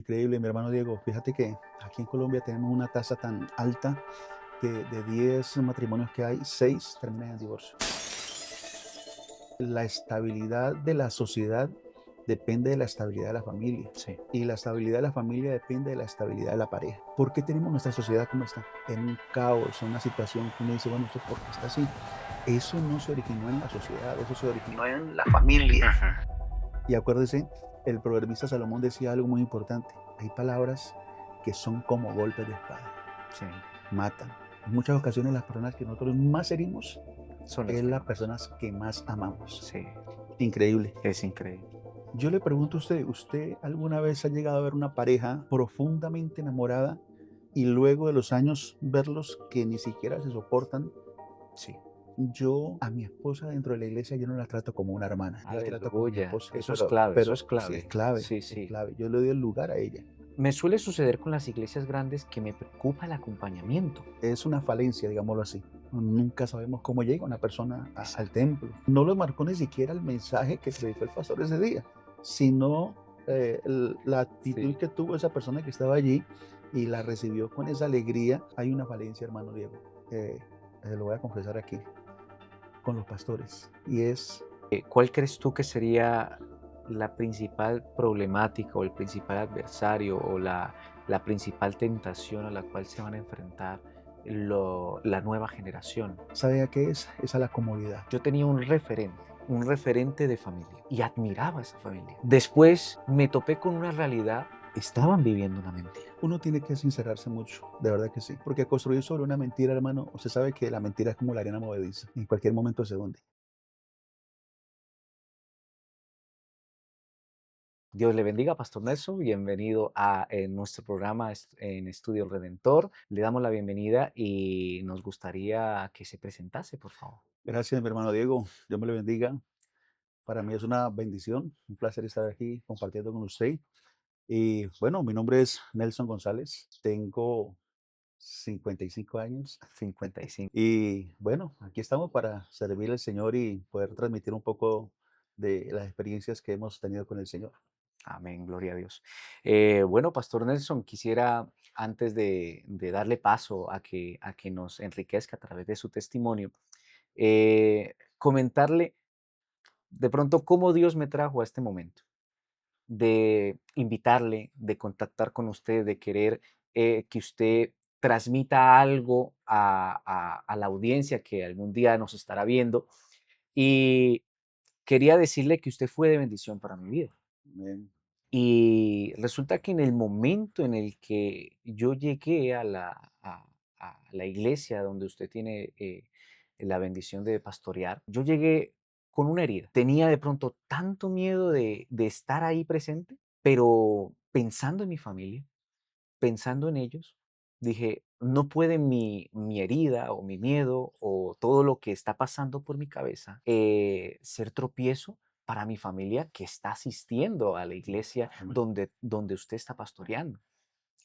Increíble, mi hermano Diego. Fíjate que aquí en Colombia tenemos una tasa tan alta que de 10 matrimonios que hay, 6 terminan en divorcio. La estabilidad de la sociedad depende de la estabilidad de la familia. Sí, Y la estabilidad de la familia depende de la estabilidad de la pareja. ¿Por qué tenemos nuestra sociedad como está? En un caos, en una situación que uno dice, bueno, ¿esto por qué está así? Eso no se originó en la sociedad, eso se originó en la familia. ujú, Y acuérdese, el proverbista Salomón decía algo muy importante. Hay palabras que son como golpes de espada, sí, matan. En muchas ocasiones las personas que nosotros más herimos son las es las mismas. personas que más amamos. Sí, Increíble. es increíble. Yo le pregunto a usted, ¿usted alguna vez ha llegado a ver una pareja profundamente enamorada y luego de los años verlos que ni siquiera se soportan? Sí. Yo a mi esposa dentro de la iglesia yo no la trato como una hermana, yo la trato como mi Aleluya. esposa, Eso es clave, eso pero es sí clave. Sí, es sí. clave, yo le doy el lugar a ella. Me suele suceder con las iglesias grandes que me preocupa el acompañamiento. Es una falencia, digámoslo así. Nunca sabemos cómo llega una persona al Exacto. templo. No lo marcó ni siquiera el mensaje que predicó el pastor ese día, sino la actitud Sí. que tuvo esa persona que estaba allí y la recibió con esa alegría. Hay una falencia, hermano Diego, lo voy a confesar aquí, con los pastores, y es ¿Cuál crees tú que sería la principal problemática o el principal adversario o la principal tentación a la cual se van a enfrentar la nueva generación? ¿sabe a qué es? Es a la comodidad. Yo tenía un referente de familia y admiraba a esa familia. Después me topé con una realidad, estaban viviendo una mentira. Uno tiene que sincerarse mucho, de verdad que sí, porque construir sobre una mentira, hermano, usted sabe que la mentira es como la arena movediza, en cualquier momento se hunde. Dios le bendiga, Pastor Nelson. Bienvenido a nuestro programa en Estudio Redentor. Le damos la bienvenida y nos gustaría que se presentase, por favor. Gracias, mi hermano Diego, Dios me le bendiga. Para mí es una bendición, un placer estar aquí compartiendo con usted. Y bueno, mi nombre es Nelson González, tengo 55 años 55. y bueno, aquí estamos para servir al Señor y poder transmitir un poco de las experiencias que hemos tenido con el Señor. Amén, gloria a Dios. Bueno, Pastor Nelson, quisiera, antes de darle paso a que nos enriquezca a través de su testimonio, comentarle de pronto cómo Dios me trajo a este momento, de invitarle, de contactar con usted, de querer que usted transmita algo a la audiencia que algún día nos estará viendo. Y quería decirle que usted fue de bendición para mi vida. Amén. Y resulta que en el momento en el que yo llegué a la iglesia donde usted tiene la bendición de pastorear, yo llegué con una herida. Tenía de pronto tanto miedo de estar ahí presente, pero pensando en mi familia, pensando en ellos, dije, no puede mi herida o mi miedo o todo lo que está pasando por mi cabeza ser tropiezo para mi familia que está asistiendo a la iglesia Amén. donde usted está pastoreando.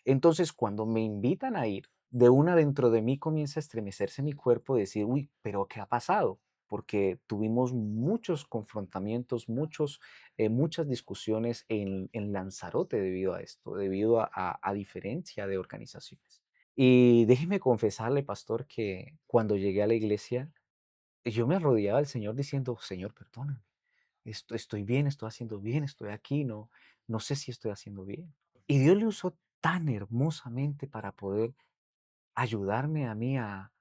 Entonces, cuando me invitan a ir, de una dentro de mí comienza a estremecerse mi cuerpo y decir, uy, pero ¿qué ha pasado? Porque tuvimos muchos confrontamientos, muchas discusiones en Lanzarote debido a esto, debido a diferencia de organizaciones. Y déjeme confesarle, pastor, que cuando llegué a la iglesia, yo me arrodillaba al Señor diciendo, Señor, perdóname, estoy bien, estoy haciendo bien, estoy aquí, no sé si estoy haciendo bien. Y Dios le usó tan hermosamente para poder ayudarme a mí a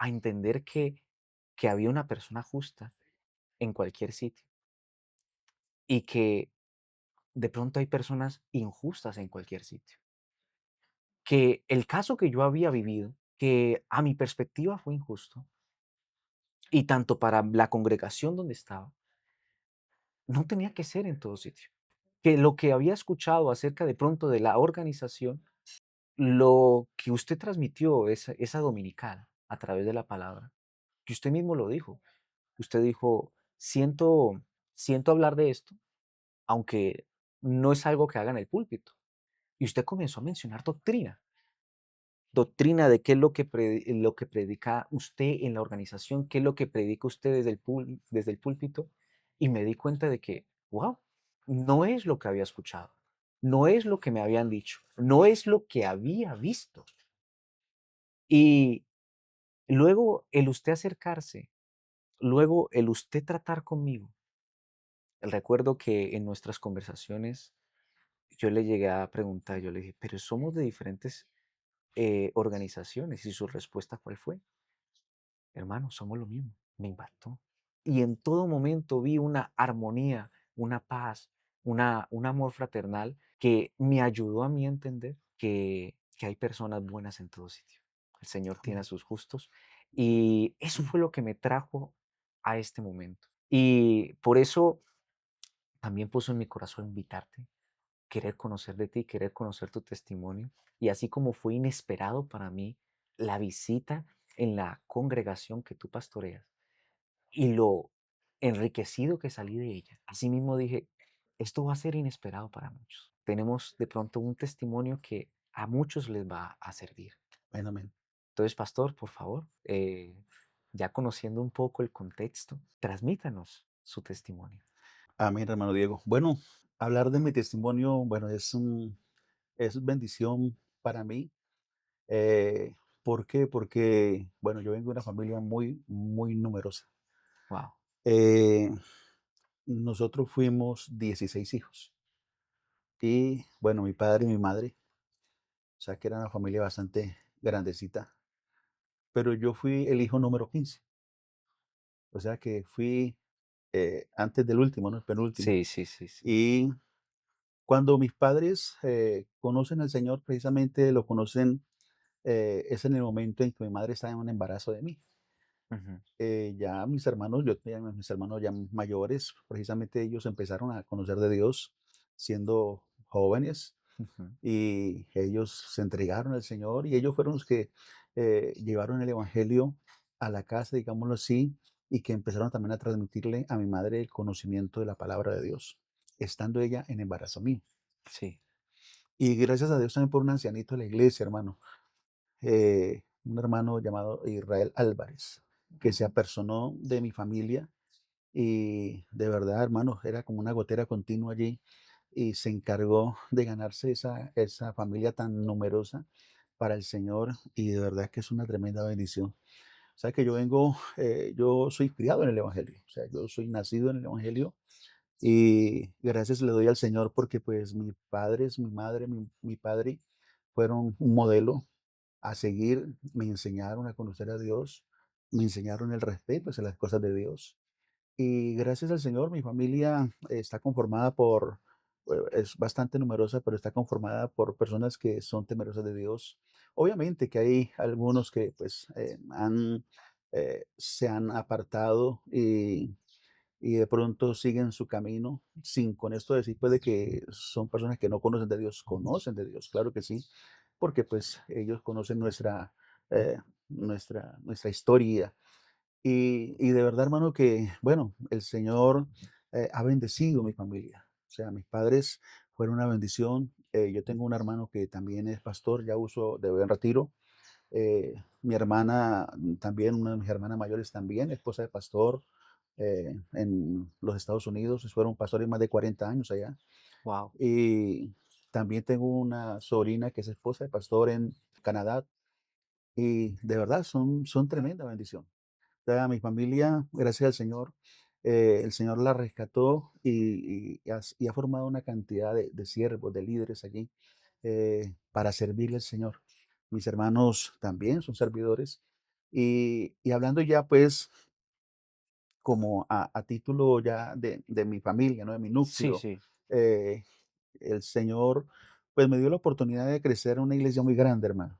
entender que había una persona justa en cualquier sitio y que de pronto hay personas injustas en cualquier sitio. Que el caso que yo había vivido, que a mi perspectiva fue injusto, y tanto para la congregación donde estaba, no tenía que ser en todo sitio. Que lo que había escuchado acerca de pronto de la organización, lo que usted transmitió, esa dominical, a través de la palabra, que usted mismo lo dijo. Usted dijo: "Siento hablar de esto, aunque no es algo que haga en el púlpito". Y usted comenzó a mencionar doctrina, doctrina de qué es lo que predica usted en la organización, qué es lo que predica usted desde el púlpito, y me di cuenta de que, wow, no es lo que había escuchado. no es lo que me habían dicho, no es lo que había visto. Y luego el usted acercarse, luego el usted tratar conmigo. Recuerdo que en nuestras conversaciones yo le llegué a preguntar, yo le dije, pero somos de diferentes organizaciones. ¿Y su respuesta cuál fue? Hermano, somos lo mismo. Me impactó. Y en todo momento vi una armonía, una paz, un amor fraternal que me ayudó a mí a entender que hay personas buenas en todo sitio. El Señor tiene a Amén. sus justos. Y eso fue lo que me trajo a este momento. Y por eso también puso en mi corazón invitarte, querer conocer de ti, querer conocer tu testimonio. Y así como fue inesperado para mí la visita en la congregación que tú pastoreas y lo enriquecido que salí de ella, asimismo dije, esto va a ser inesperado para muchos. Tenemos de pronto un testimonio que a muchos les va a servir. Amén, amén. Entonces, pastor, por favor, ya conociendo un poco el contexto, transmítanos su testimonio. Amén, hermano Diego. Bueno, hablar de mi testimonio, bueno, es bendición para mí. ¿Por qué? Porque, bueno, yo vengo de una familia muy, muy numerosa. Wow, Eh, Nosotros fuimos 16 hijos. Y, bueno, mi padre y mi madre, o sea, que era una familia bastante grandecita. Pero yo fui el hijo número 15. O sea, que fui antes del último, ¿no? El penúltimo. sí, sí, sí, sí. Y cuando mis padres conocen al Señor, precisamente lo conocen, es en el momento en que mi madre estaba en un embarazo de mí. Ujú, Ya mis hermanos, yo tenía mis hermanos ya mayores, precisamente ellos empezaron a conocer de Dios siendo jóvenes ujú. y ellos se entregaron al Señor y ellos fueron los que llevaron el Evangelio a la casa, digámoslo así, y que empezaron también a transmitirle a mi madre el conocimiento de la palabra de Dios, estando ella en embarazo mío. Sí. Y gracias a Dios también por un ancianito de la iglesia, hermano, un hermano llamado Israel Álvarez, que se Ujú. apersonó de mi familia y de verdad, hermano, era como una gotera continua allí y se encargó de ganarse esa familia tan numerosa para el Señor y de verdad que es una tremenda bendición. O sea que yo vengo, yo soy criado en el Evangelio, o sea, yo soy nacido en el Evangelio y gracias le doy al Señor porque pues mis padres, mi madre, mi padre fueron un modelo a seguir, me enseñaron a conocer a Dios, me enseñaron el respeto hacia las cosas de Dios. Y gracias al Señor, mi familia está conformada es bastante numerosa, pero está conformada por personas que son temerosas de Dios. Obviamente que hay algunos que pues se han apartado y de pronto siguen su camino, sin con esto decir pues de que son personas que no conocen de Dios, claro que sí, porque pues ellos conocen eh, nuestra historia y de verdad, hermano, que, bueno, el Señor ha bendecido mi familia. O sea, mis padres fueron una bendición. Yo tengo un hermano que también es pastor, ya uso de buen retiro. Mi hermana también, una de mis hermanas mayores también, esposa de pastor en los Estados Unidos. Fueron pastores más de 40 años allá. Wow. Y también tengo una sobrina que es esposa de pastor en Canadá. Y de verdad son tremenda bendición. Sea, mi familia, gracias al Señor, el Señor la rescató y ha formado una cantidad de siervos, de líderes allí para servirle al Señor. Mis hermanos también son servidores. Y hablando ya pues como a título ya de mi familia, ¿no? De mi Sí, núcleo, sí. eh, el Señor pues me dio la oportunidad de crecer en una iglesia muy grande, hermano,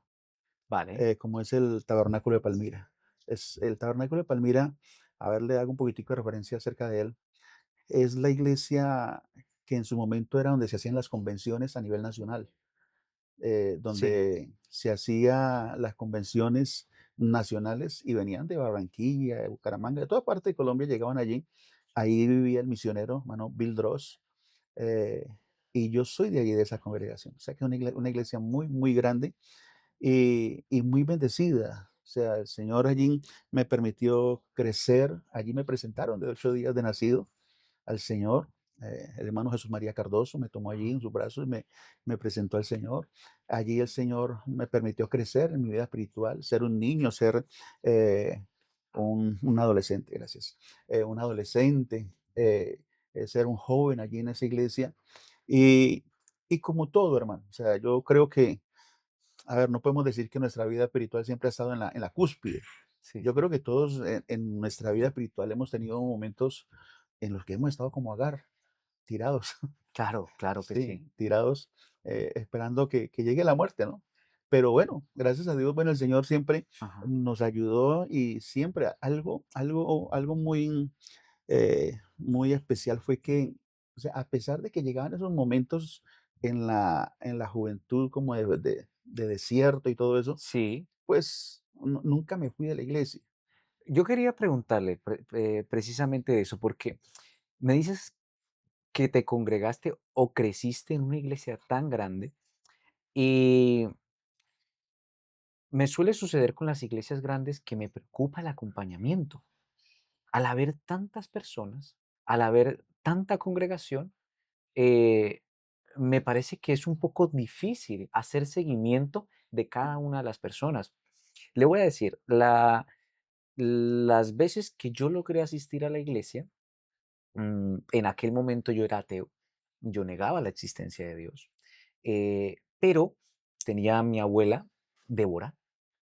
Vale. como es el Tabernáculo de Palmira. Es el Tabernáculo de Palmira, a ver, le hago un poquitico de referencia acerca de él. Es la iglesia que en su momento era donde se hacían las convenciones a nivel nacional, Sí, donde se hacían las convenciones nacionales y venían de Barranquilla, de Bucaramanga, de toda parte de Colombia llegaban allí. Ahí vivía el misionero, hermano Bill Dross, eh, y yo soy de allí, de esa congregación. O sea que es una iglesia muy, muy grande y muy bendecida. O sea, el Señor allí me permitió crecer. Allí me presentaron de 8 días de nacido al Señor. el hermano Jesús María Cardoso me tomó allí en sus brazos y me presentó al Señor. Allí el Señor me permitió crecer en mi vida espiritual, ser un niño, ser eh, un adolescente, gracias, un adolescente, ser un joven allí en esa iglesia. Y, y como todo, hermano, o sea, yo creo que, a ver, no podemos decir que nuestra vida espiritual siempre ha estado en la cúspide. Sí, Yo sí. creo que todos en nuestra vida espiritual hemos tenido momentos en los que hemos estado como Agar, tirados, Claro, claro que sí. sí, tirados, esperando que llegue la muerte, ¿no? Pero bueno, gracias a Dios, bueno, el Señor siempre Ajá. nos ayudó y siempre algo muy, muy especial fue que, o sea, a pesar de que llegaban esos momentos en la juventud como de desierto y todo eso, Sí. pues nunca me fui de la iglesia. Yo quería preguntarle precisamente de eso, porque me dices que te congregaste o creciste en una iglesia tan grande y me suele suceder con las iglesias grandes que me preocupa el acompañamiento. Al haber tantas personas, al haber tanta congregación, eh, me parece que es un poco difícil hacer seguimiento de cada una de las personas. Le voy a decir, las veces que yo logré asistir a la iglesia, en aquel momento yo era ateo, yo negaba la existencia de Dios, pero tenía a mi abuela, Débora,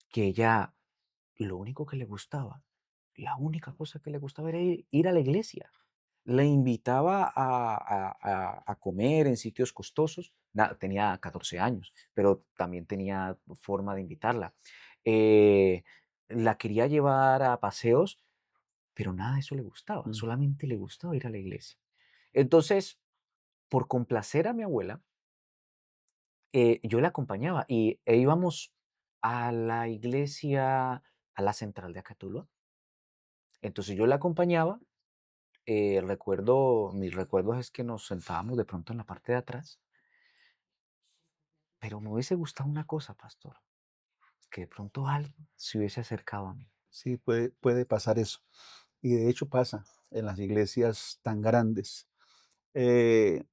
que ella lo único que le gustaba, la única cosa que le gustaba era ir a la iglesia. Le invitaba a comer en sitios costosos. Tenía 14 años, pero también tenía forma de invitarla. Eh, la quería llevar a paseos, pero nada de eso le gustaba, Mm, solamente le gustaba ir a la iglesia. Entonces, por complacer a mi abuela, yo la acompañaba íbamos a la iglesia, a la central de Acatulua. Entonces yo la acompañaba. Mis recuerdos es que nos sentábamos de pronto en la parte de atrás, pero me hubiese gustado una cosa, pastor, que de pronto alguien se hubiese acercado a mí. sí, puede pasar eso. Y de hecho pasa en las iglesias tan grandes. Eh,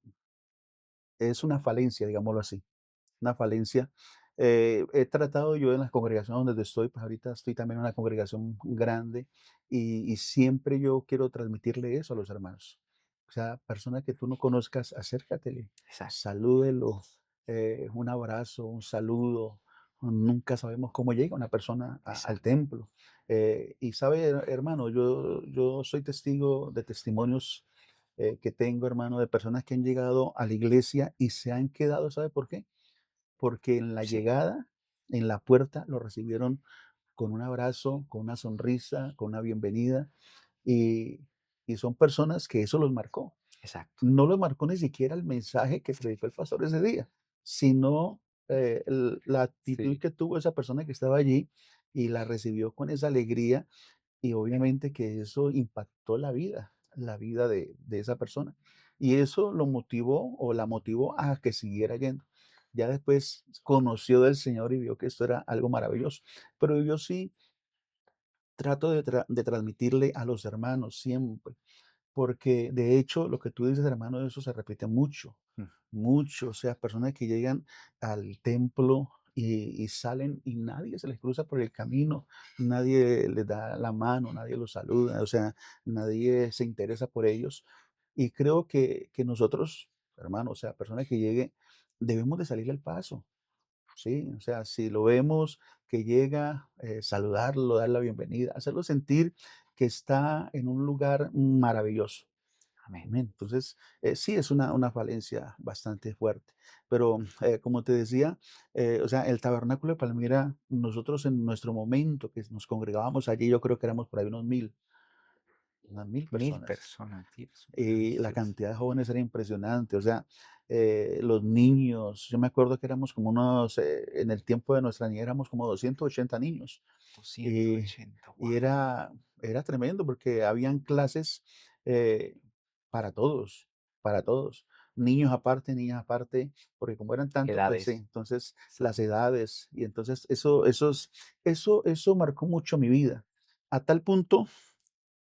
es una falencia, digámoslo así, una falencia. He tratado yo en las congregaciones donde estoy, pues ahorita estoy también en una congregación grande y siempre yo quiero transmitirle eso a los hermanos. O sea, persona que tú no conozcas, acércatele, Exacto, salúdelo, un abrazo, un saludo. Nunca sabemos cómo llega una persona al exacto. templo. Y sabe, hermano, yo soy testigo de testimonios que tengo, hermano, de personas que han llegado a la iglesia y se han quedado, ¿sabe por qué? Porque en la Sí, llegada, en la puerta, lo recibieron con un abrazo, con una sonrisa, con una bienvenida, y, y son personas que eso los marcó. exacto. No los marcó ni siquiera el mensaje que predicó el pastor ese día, sino la actitud Sí, que tuvo esa persona que estaba allí y la recibió con esa alegría y obviamente que eso impactó la vida de esa persona. Y eso lo motivó o la motivó a que siguiera yendo. Ya después conoció del Señor y vio que esto era algo maravilloso. Pero yo sí trato de transmitirle a los hermanos siempre, porque de hecho lo que tú dices, hermano, eso se repite mucho, mm, mucho. O sea, personas que llegan al templo y salen y nadie se les cruza por el camino, nadie les da la mano, nadie los saluda, o sea, nadie se interesa por ellos. Y creo que nosotros, hermano, o sea, personas que lleguen, debemos de salir al paso. Sí, o sea, si lo vemos que llega, saludarlo, dar la bienvenida, hacerlo sentir que está en un lugar maravilloso. amén. Amén. Entonces, sí es una falencia bastante fuerte. Pero, como te decía, o sea, el Tabernáculo de Palmira, nosotros en nuestro momento que nos congregábamos allí, yo creo que éramos por ahí unas 1000 Mil personas. personas, Dios mío, Y la Jesús. cantidad de jóvenes era impresionante, o sea, los niños, yo me acuerdo que éramos como unos, en el tiempo de nuestra niñez éramos como 280 niños, y 280, y wow. era tremendo porque habían clases, eh, para todos, para todos, niños aparte, niñas aparte, porque como eran tantos, pues sí, Edades. entonces las Exacto. edades, y entonces eso marcó mucho mi vida, a tal punto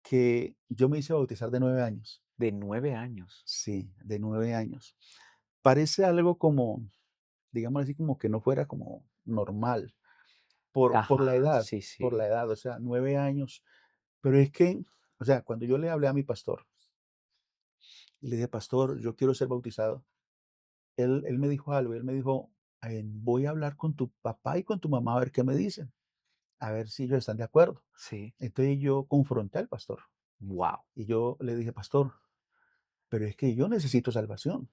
que yo me hice bautizar de 9 años. De 9 años. Sí, de 9 años. Parece algo como, digamos así, como que no fuera como normal por Ajá, sí, por la sí. edad, o sea, 9 años. Pero es que, o sea, cuando yo le hablé a mi pastor y le dije: "Pastor, yo quiero ser bautizado", él me dijo algo, él me dijo: Voy a hablar con tu papá y con tu mamá a ver qué me dicen, a ver si ellos están de acuerdo". Sí. Entonces yo confronté al pastor Wow. y yo le dije: "Pastor, pero es que yo necesito salvación.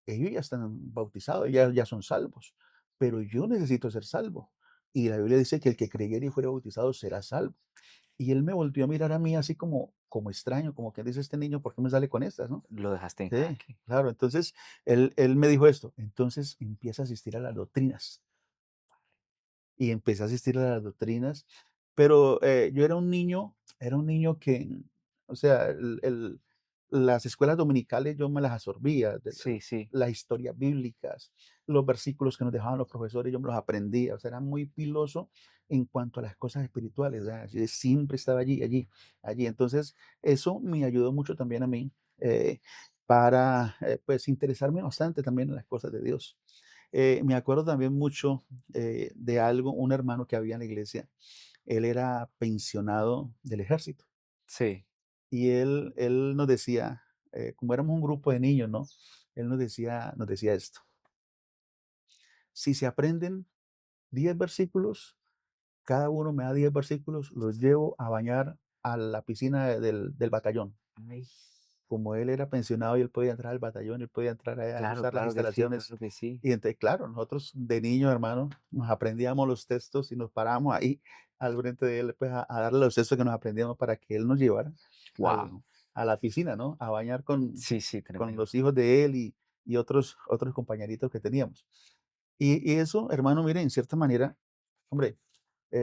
Ellos ya están bautizados, ya son salvos, pero yo necesito ser salvo. Y la Biblia dice que el que creyere y fuere bautizado será salvo". Y él me volvió a mirar a mí así como extraño, como que dice: "Este niño, ¿por qué me sale con estas?", ¿no? Lo dejaste en Sí, jaque. claro. Entonces, él me dijo esto: "Entonces empieza a asistir a las doctrinas". Y empecé a asistir a las doctrinas, pero, yo era un niño que, o sea, las escuelas dominicales yo me las absorbía, Sí, sí. las historias bíblicas, los versículos que nos dejaban los profesores, yo me los aprendía, o sea, era muy piloso en cuanto a las cosas espirituales, o sea, yo siempre estaba allí, allí, allí. Entonces, eso me ayudó mucho también a mí, para, pues, interesarme bastante también en las cosas de Dios. Me acuerdo también mucho de algo, un hermano que había en la iglesia, él era pensionado del ejército Sí. y él nos decía, como éramos un grupo de niños, ¿no? Él nos decía esto: "Si se aprenden 10 versículos, cada uno me da 10 versículos, los llevo a bañar a la piscina del batallón". Ay, Como él era pensionado y él podía entrar al batallón, él podía entrar allá a claro, usar las claro que sí, instalaciones. claro que sí. Y entonces, claro, nosotros de niños, hermano, nos aprendíamos los textos y nos parábamos ahí al frente de él, pues, a darle los textos que nos aprendíamos para que él nos llevara al Wow. a la piscina, ¿no? A bañar Sí, sí, con tremendo. los hijos de él y otros compañeritos que teníamos. Y eso, hermano, mire, en cierta manera, hombre,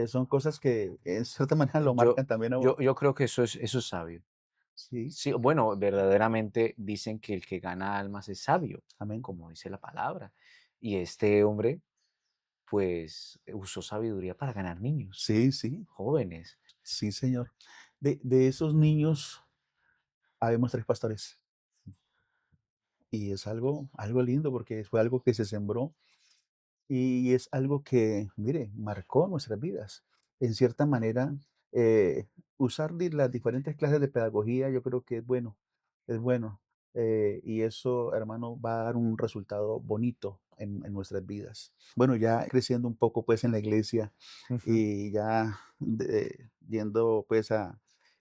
son cosas que en cierta manera lo Yo marcan también a yo uno. yo creo que eso es sabio. Sí, Sí, bueno, verdaderamente dicen que el que gana almas es sabio, amén. como dice la palabra. Y este hombre, pues, usó sabiduría para ganar niños, Sí, sí, jóvenes. sí, señor. De esos niños habemos 3 pastores, y es algo lindo, porque fue algo que se sembró, y es algo que, mire, marcó nuestras vidas. En cierta manera, usar las diferentes clases de pedagogía, yo creo que es bueno, y eso, hermano, va a dar un resultado bonito en nuestras vidas. Bueno, ya creciendo un poco, pues, en la iglesia, Ujú. y ya yendo, pues,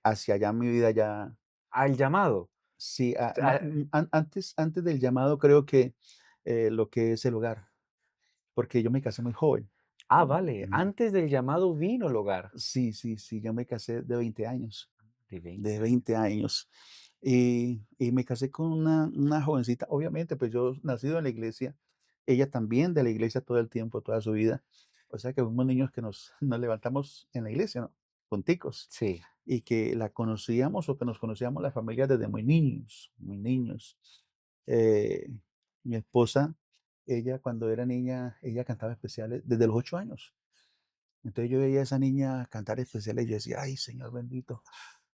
hacia allá mi vida ya. Al llamado. Sí, Ah, antes del llamado creo que, lo que es el hogar, porque yo me casé muy joven. vale, Mm, antes del llamado vino el hogar. sí, sí, sí, yo me casé de 20 años, De de 20 20 años, y me casé con una jovencita, obviamente, pues, yo nacido en la iglesia, ella también de la iglesia todo el tiempo, toda su vida, o sea, que fuimos niños que nos levantamos en la iglesia, ¿no? Junticos, Sí. y que la conocíamos o que nos conocíamos la familia desde muy niños, muy niños. Eh, Mi esposa, ella cuando era niña, ella cantaba especiales desde los 8 años. Entonces yo veía a esa niña cantar especiales y yo decía: "Ay, Señor bendito,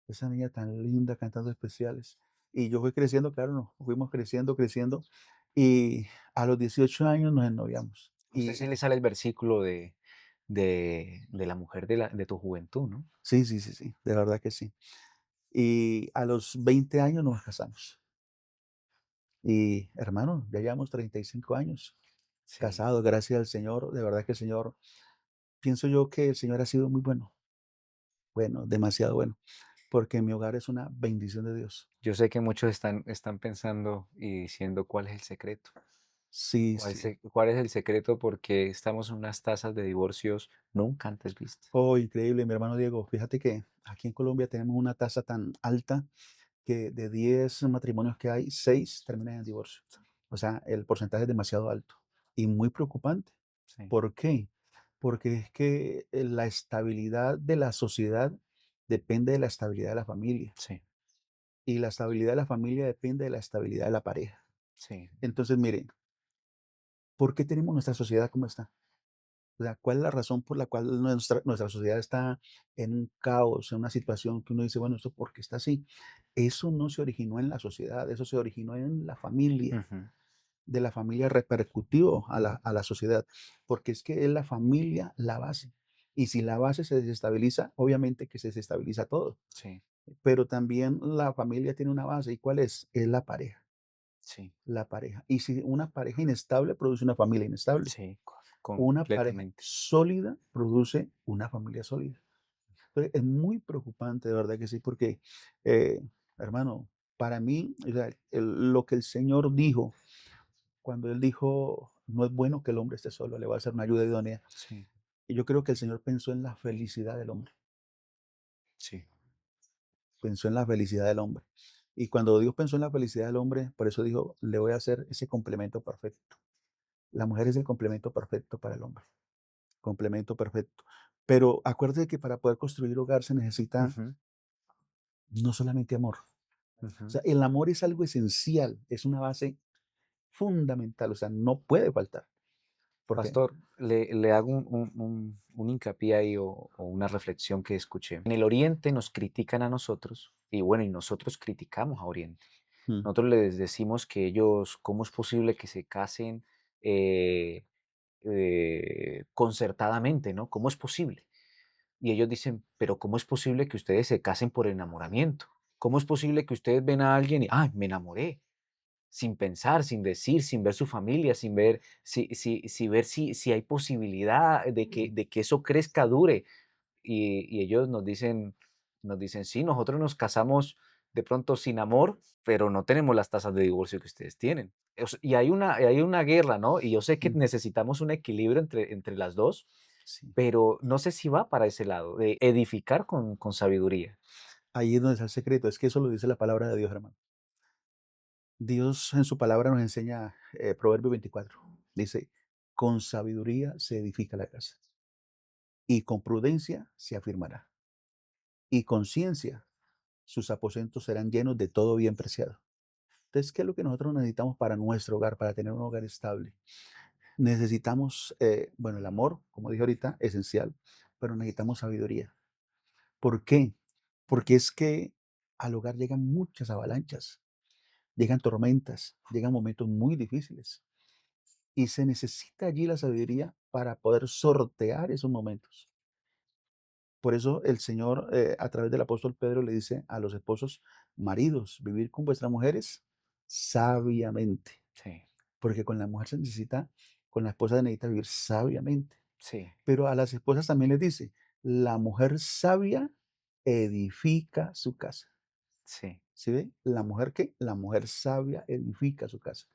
esa niña tan linda cantando especiales". Y yo fui creciendo, claro, nos fuimos creciendo, creciendo, y a los 18 años nos ennoviamos. A usted se le sale el versículo de la mujer de tu juventud, ¿no? Sí, sí, sí, sí, de verdad que sí. Y a los 20 años nos casamos. Y hermano, ya llevamos 35 años Sí. casados, gracias al Señor. De verdad que el Señor, pienso yo que el Señor ha sido muy bueno, bueno, demasiado bueno, porque mi hogar es una bendición de Dios. Yo sé que muchos están pensando y diciendo cuál es el secreto. Sí, sí. ¿Cuál es el secreto? Porque estamos en unas tasas de divorcios nunca antes vistas. Oh, increíble, mi hermano Diego. Fíjate que aquí en Colombia tenemos una tasa tan alta que de 10 matrimonios que hay, 6 terminan en divorcio. O sea, el porcentaje es demasiado alto y muy preocupante. Sí, ¿Por qué? Porque es que la estabilidad de la sociedad depende de la estabilidad de la familia sí, y la estabilidad de la familia depende de la estabilidad de la pareja. sí, Entonces, mire, ¿por qué tenemos nuestra sociedad como está? O sea, ¿cuál es la razón por la cual nuestra sociedad está en un caos, en una situación que uno dice, bueno, ¿esto por qué está así? Eso no se originó en la sociedad, eso se originó en la familia. Ujú. De la familia repercutió a la sociedad, porque es que es la familia la base. Y si la base se desestabiliza, obviamente que se desestabiliza todo. Sí, Pero también la familia tiene una base, ¿y cuál es? Es la pareja, sí, la pareja. Y si una pareja inestable produce una familia inestable, sí, una pareja completamente. sólida produce una familia sólida. Entonces, es muy preocupante, de verdad que sí, porque, eh, hermano, para mí, o sea, lo que el Señor dijo cuando Él dijo: "No es bueno que el hombre esté solo, le va a hacer una ayuda idónea". Sí, Y yo creo que el Señor pensó en la felicidad del hombre, sí, pensó en la felicidad del hombre. Y cuando Dios pensó en la felicidad del hombre, por eso dijo: "Le voy a hacer ese complemento perfecto". La mujer es el complemento perfecto para el hombre, complemento perfecto. Pero acuérdate que para poder construir hogar se necesita ujú, no solamente amor. O ujú. sea, el amor es algo esencial, es una base fundamental, o sea, no puede faltar, porque Pastor, le hago un hincapié ahí o una reflexión que escuché. En el Oriente nos critican a nosotros y bueno, y nosotros criticamos a Oriente. mm, Nosotros les decimos que ellos, ¿cómo es posible que se casen eh, concertadamente, ¿no? ¿Cómo es posible? Y ellos dicen, pero ¿cómo es posible que ustedes se casen por enamoramiento? ¿Cómo es posible que ustedes ven a alguien y, ay, me enamoré? Sin pensar, sin decir, sin ver su familia, sin ver si hay posibilidad de que eso crezca, dure. Y ellos nos dicen: "Sí, nosotros nos casamos de pronto sin amor, pero no tenemos las tasas de divorcio que ustedes tienen". Y hay una guerra, ¿no? Y yo sé que mm, necesitamos un equilibrio entre las 2, sí. pero no sé si va para ese lado, de edificar con sabiduría. Ahí es donde está el secreto, es que eso lo dice la palabra de Dios, hermano. Dios en su palabra nos enseña, Proverbio 24, dice: "Con sabiduría se edifica la casa, y con prudencia se afirmará, y con ciencia sus aposentos serán llenos de todo bien preciado". Entonces, ¿qué es lo que nosotros necesitamos para nuestro hogar, para tener un hogar estable? Necesitamos, bueno, el amor, como dije ahorita, esencial, pero necesitamos sabiduría. ¿Por qué? Porque es que al hogar llegan muchas avalanchas, llegan tormentas, llegan momentos muy difíciles. Y se necesita allí la sabiduría para poder sortear esos momentos. Por eso el Señor, a través del apóstol Pedro, le dice a los esposos: maridos, vivir con vuestras mujeres sabiamente, Sí, porque con la mujer se necesita, con la esposa se necesita vivir sabiamente. sí, Pero a las esposas también les dice: la mujer sabia edifica su casa. sí, ¿Sí ve? La mujer que, la mujer sabia edifica su casa.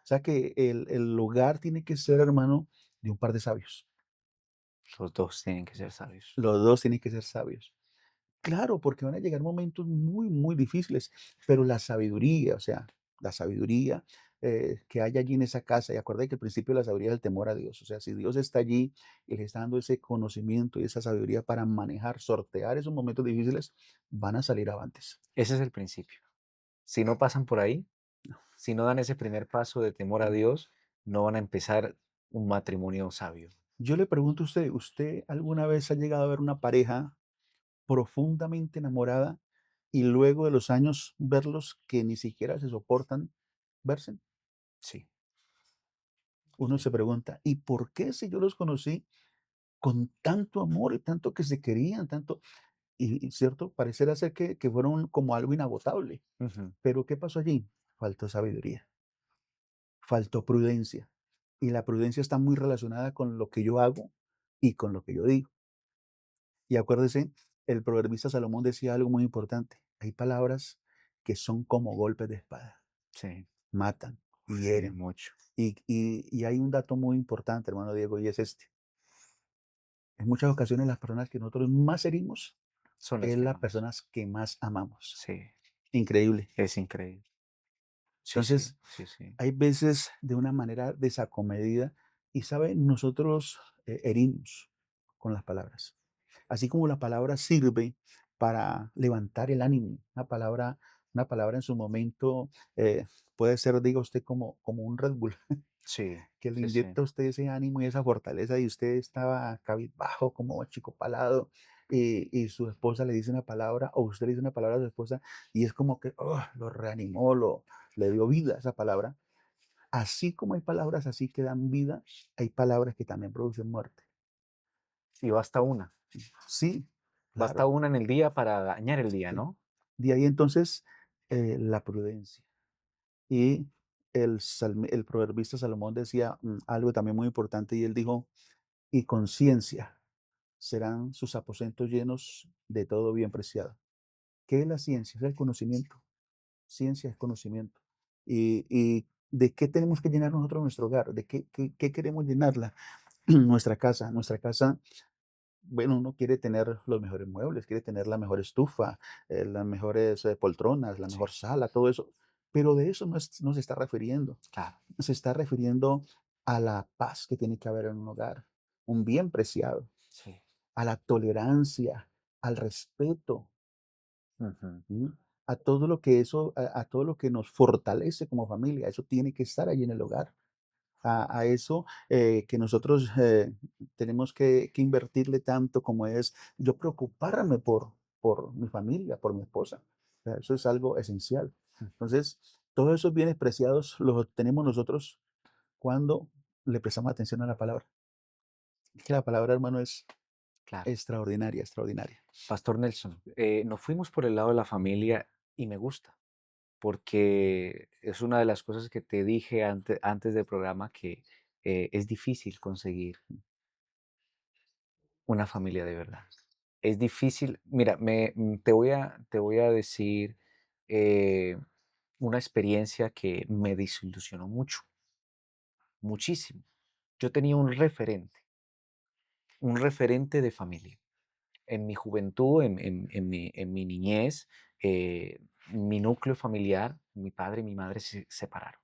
O sea que el hogar tiene que ser, hermano, de un par de sabios. los 2 tienen que ser sabios. Los 2 tienen que ser sabios. Claro, porque van a llegar momentos muy, muy difíciles, pero la sabiduría, o sea, la sabiduría, que hay allí en esa casa, y acuérdate que el principio de la sabiduría es el temor a Dios. O sea, si Dios está allí y le está dando ese conocimiento y esa sabiduría para manejar, sortear esos momentos difíciles, van a salir avantes. Ese es el principio. Si no pasan por ahí, si no dan ese primer paso de temor a Mm. Dios, no van a empezar un matrimonio sabio. Yo le pregunto a usted, ¿usted alguna vez ha llegado a ver una pareja profundamente enamorada y luego de los años verlos que ni siquiera se soportan verse? Sí, Uno sí, se pregunta, ¿y por qué si yo los conocí con tanto amor y tanto que se querían, tanto, y cierto, pareciera ser que fueron como algo inagotable? ujú, Pero ¿qué pasó allí? Faltó sabiduría, faltó prudencia. Y la prudencia está muy relacionada con lo que yo hago y con lo que yo digo. Y acuérdese, el proverbista Salomón decía algo muy importante. Hay palabras que son como golpes de espada, sí, matan, sí, hieren. mucho. Y hay un dato muy importante, hermano Diego, y es este. En muchas ocasiones las personas que nosotros más herimos Son las es que las amamos. personas que más amamos. Sí, Increíble. es increíble. Sí, sí, Entonces, sí, sí. hay veces de una manera desacomedida y, ¿sabe? Nosotros herimos con las palabras. Así como la palabra sirve para levantar el ánimo, una palabra en su momento puede ser, diga usted, como un Red Bull, Sí, que le sí, sí. inyecta a usted ese ánimo y esa fortaleza y usted estaba cabizbajo, como chico palado. y su esposa le dice una palabra o usted le dice una palabra a su esposa y es como que lo reanimó, le dio vida a esa palabra. Así como hay palabras así que dan vida, hay palabras que también producen muerte. Y basta una. Sí, Basta claro. una en el día para dañar el día, Sí. ¿no? De ahí entonces la prudencia. Y el proverbista Salomón decía algo también muy importante y él dijo, y conciencia serán sus aposentos llenos de todo bien preciado. ¿Qué es la ciencia? Es el conocimiento. Ciencia es conocimiento. Y ¿de qué tenemos que llenar nosotros nuestro hogar? ¿De qué queremos llenarla? Nuestra casa. Nuestra casa, bueno, uno quiere tener los mejores muebles, quiere tener la mejor estufa, las mejores poltronas, la Sí, mejor sala, todo eso. Pero de eso no se está refiriendo. claro. Se está refiriendo a la paz que tiene que haber en un hogar, un bien preciado, Sí. a la tolerancia, al respeto, Ujú. ¿sí? A todo lo que a todo lo que nos fortalece como familia. Eso tiene que estar ahí en el hogar. A eso que nosotros tenemos que invertirle tanto como es yo preocuparme por mi familia, por mi esposa. O sea, eso es algo esencial. Mm, Entonces, todos esos bienes preciados los obtenemos nosotros cuando le prestamos atención a la palabra. Es que la palabra, hermano, es claro. extraordinaria, extraordinaria. Pastor Nelson, nos fuimos por el lado de la familia y me gusta, porque es una de las cosas que te dije antes del programa que es difícil conseguir una familia de verdad. Es difícil. Mira, te voy a decir eh, una experiencia que me desilusionó mucho, muchísimo. Yo tenía un referente de familia. En mi juventud, en mi niñez, mi núcleo familiar, mi padre y mi madre se separaron.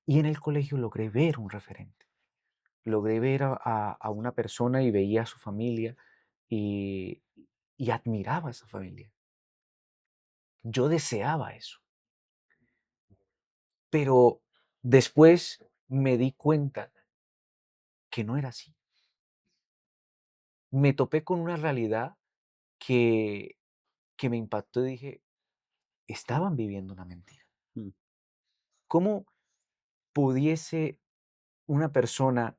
Y en el colegio logré ver un referente. Logré ver a una persona y veía a su familia y, y admiraba a esa familia. Yo deseaba eso, pero después me di cuenta que no era así. Me topé con una realidad que, que me impactó y dije, estaban viviendo una mentira. Mm. ¿Cómo pudiese una persona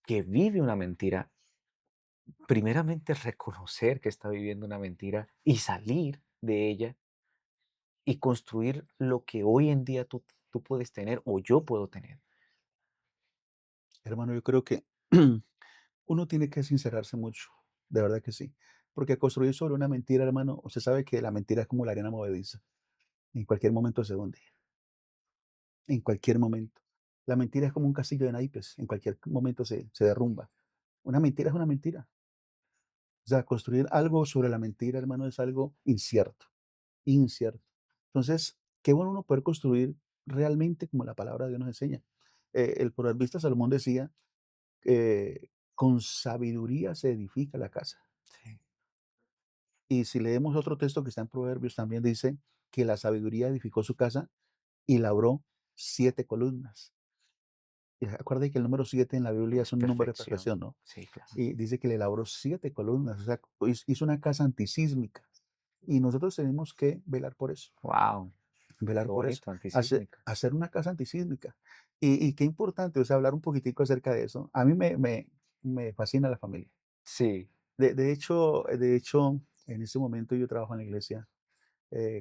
que vive una mentira, primeramente reconocer que está viviendo una mentira y salir de ella y construir lo que hoy en día tú puedes tener o yo puedo tener? Hermano, yo creo que uno tiene que sincerarse mucho, de verdad que sí. Porque construir sobre una mentira, hermano, usted sabe que la mentira es como la arena movediza. En cualquier momento se hunde, en cualquier momento. La mentira es como un castillo de naipes, en cualquier momento se derrumba. Una mentira es una mentira. O sea, construir algo sobre la mentira, hermano, es algo incierto, incierto. Entonces, qué bueno uno poder construir realmente como la palabra de Dios nos enseña. El proverbista Salomón decía, con sabiduría se edifica la casa. Sí, Y si leemos otro texto que está en Proverbios, también dice que la sabiduría edificó su casa y labró 7 columnas. Y acuérdate que el número 7 en la Biblia es es un número de perfección. perfección, ¿no? Sí, claro. Y dice que le labró 7 columnas, o sea, hizo una casa antisísmica. Y nosotros tenemos que velar por eso, Wow, qué velar por eso, bonito, hacer, antisísmica. hacer una casa antisísmica. Y qué importante, o sea, hablar un poquitico acerca de eso. A mí me fascina la familia. Sí, De hecho, en este momento yo trabajo en la iglesia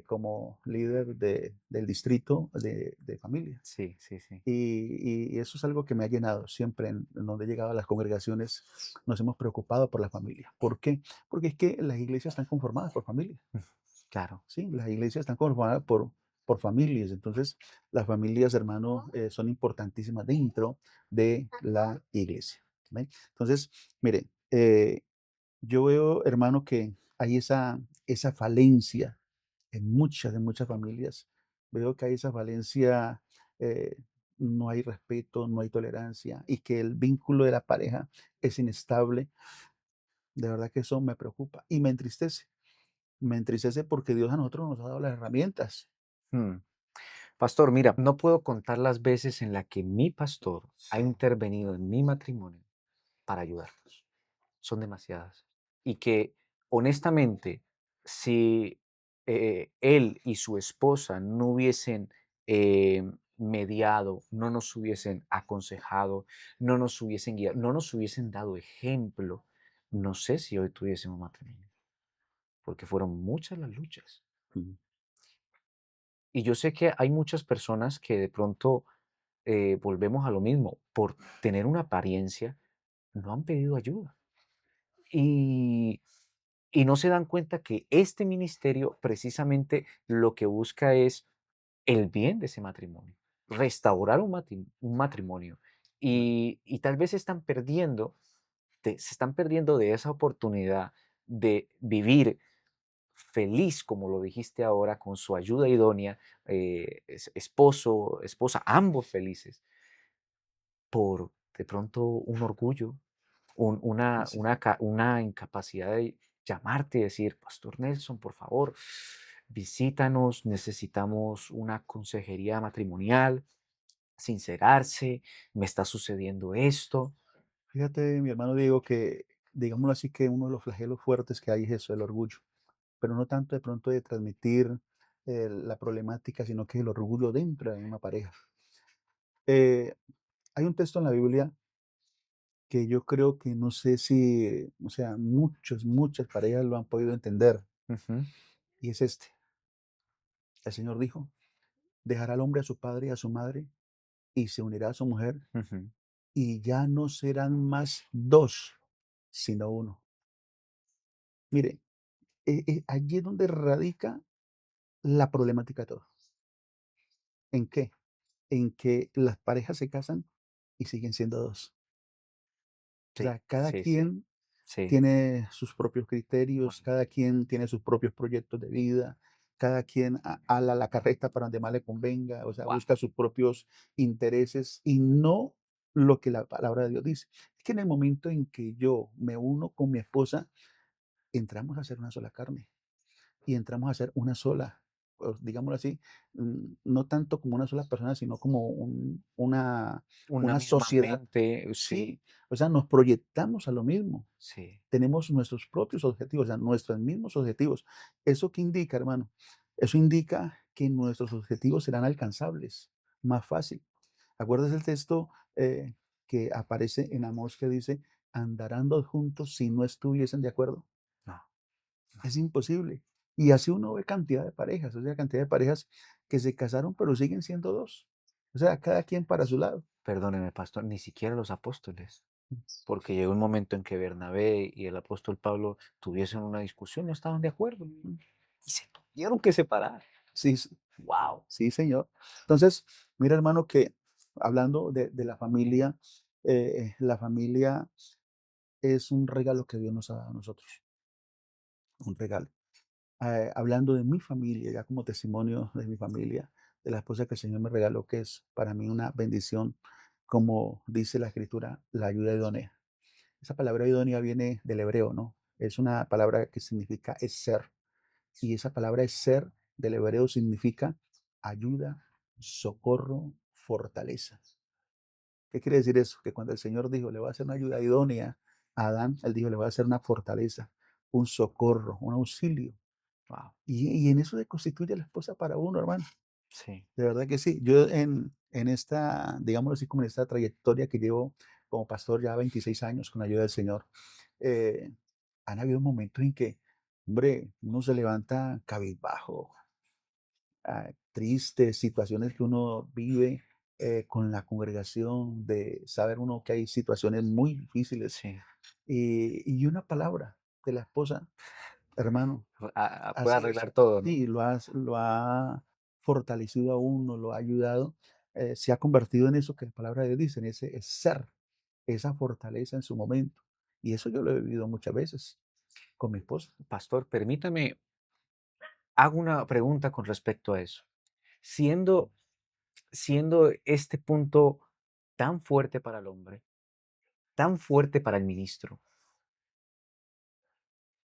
como líder del distrito de familia. sí, sí, sí. Y eso es algo que me ha llenado siempre en donde he llegado a las congregaciones, nos hemos preocupado por la familia. ¿Por qué? Porque es que las iglesias están conformadas por familias, Claro. ¿sí? Las iglesias están conformadas por familias. Entonces, las familias, hermano, son importantísimas dentro de la iglesia. ¿Ven? Entonces, mire, yo veo, hermano, que hay esa falencia en muchas familias. Veo que hay esa falencia, eh, no hay respeto, no hay tolerancia y que el vínculo de la pareja es inestable. De verdad que eso me preocupa y me entristece. Me entristece porque Dios a nosotros nos ha dado las herramientas. Mm. Pastor, mira, no puedo contar las veces en las que mi pastor ha Sí, intervenido en mi matrimonio para ayudarnos. son demasiadas. Y que honestamente, si él y su esposa no hubiesen eh, mediado, no nos hubiesen aconsejado, no nos hubiesen guiado, no nos hubiesen dado ejemplo, no sé si hoy tuviésemos matrimonio, porque fueron muchas las luchas. Ujú, Y yo sé que hay muchas personas que de pronto volvemos a lo mismo, por tener una apariencia, no han pedido ayuda. Y, y no se dan cuenta que este ministerio precisamente lo que busca es el bien de ese matrimonio, restaurar un matrimonio. claro. Y tal vez se están perdiendo de esa oportunidad de vivir feliz, como lo dijiste ahora, con su ayuda idónea, esposo, esposa, ambos felices, por de pronto un orgullo, Sí, sí. una incapacidad de llamarte y decir, Pastor Nelson, por favor, visítanos, necesitamos una consejería matrimonial, sincerarse, me está sucediendo esto. Fíjate, mi hermano Diego, que digámoslo así, que uno de los flagelos fuertes que hay es eso, el orgullo, pero no tanto de pronto de transmitir la problemática, sino que el orgullo dentro de una pareja. Eh, Hay un texto en la Biblia que yo creo que no sé si, o sea, muchas parejas lo han podido entender, Ujú, y es este. El Señor dijo, dejará al hombre a su padre y a su madre, y se unirá a su mujer, ujú. y ya no serán más dos, sino uno. Mire, allí es donde radica la problemática de todo. ¿En qué? En que las parejas se casan y siguen siendo dos. O Sí, sea, cada sí, sí, quien sí. tiene sus propios criterios, Bueno, cada quien tiene sus propios proyectos de vida, cada quien ala la carreta para donde más le convenga, o sea, wow, busca sus propios intereses y no lo que la palabra de Dios dice. Es que en el momento en que yo me uno con mi esposa, entramos a ser una sola carne y entramos a ser una sola, pues, digámoslo así, no tanto como una sola persona, sino como una una misma sociedad. mente, sí, Sí, o sea, nos proyectamos a lo mismo. sí. Tenemos nuestros propios objetivos, o sea, nuestros mismos objetivos. ¿Eso qué indica, hermano? Eso indica que nuestros objetivos serán alcanzables, más fácil. ¿Acuerdas el texto que aparece en Amós que dice, andarán dos juntos si no estuviesen de acuerdo? No, no. Es imposible. Y así uno ve cantidad de parejas, o sea, cantidad de parejas que se casaron, pero siguen siendo dos. O sea, cada quien para su lado. Perdóneme, pastor, ni siquiera los apóstoles, porque llegó un momento en que Bernabé y el apóstol Pablo tuviesen una discusión, no estaban de acuerdo y se tuvieron que separar. Sí, Wow. sí, señor. Entonces, mira, hermano, que hablando de la familia es un regalo que Dios nos ha dado a nosotros, un regalo. Hablando de mi familia, ya como testimonio de mi familia, de la esposa que el Señor me regaló, que es para mí una bendición, como dice la Escritura, la ayuda idónea. Esa palabra idónea viene del hebreo, ¿no? Es una palabra que significa es ser. Y esa palabra es ser del hebreo significa ayuda, socorro, fortaleza. ¿Qué quiere decir eso? Que cuando el Señor dijo, le va a hacer una ayuda idónea a Adán, él dijo, le va a hacer una fortaleza, un socorro, un auxilio. Wow. Y en eso se constituye la esposa para uno, hermano. Sí, De verdad que sí. Yo en esta, digámoslo así, como en esta trayectoria que llevo como pastor ya 26 años con la ayuda del Señor, eh, han habido momentos en que, hombre, uno se levanta cabizbajo, tristes, situaciones que uno vive con la congregación, de saber uno que hay situaciones muy difíciles sí. y una palabra de la esposa, hermano, Puede así, arreglar todo, ¿no? sí, lo ha fortalecido a uno, lo ha ayudado, se ha convertido en eso que la palabra de Dios dice, en ese es ser, esa fortaleza en su momento. Y eso yo lo he vivido muchas veces con mi esposa. Pastor, permítame, hago una pregunta con respecto a eso. Siendo, siendo este punto tan fuerte para el hombre, tan fuerte para el ministro,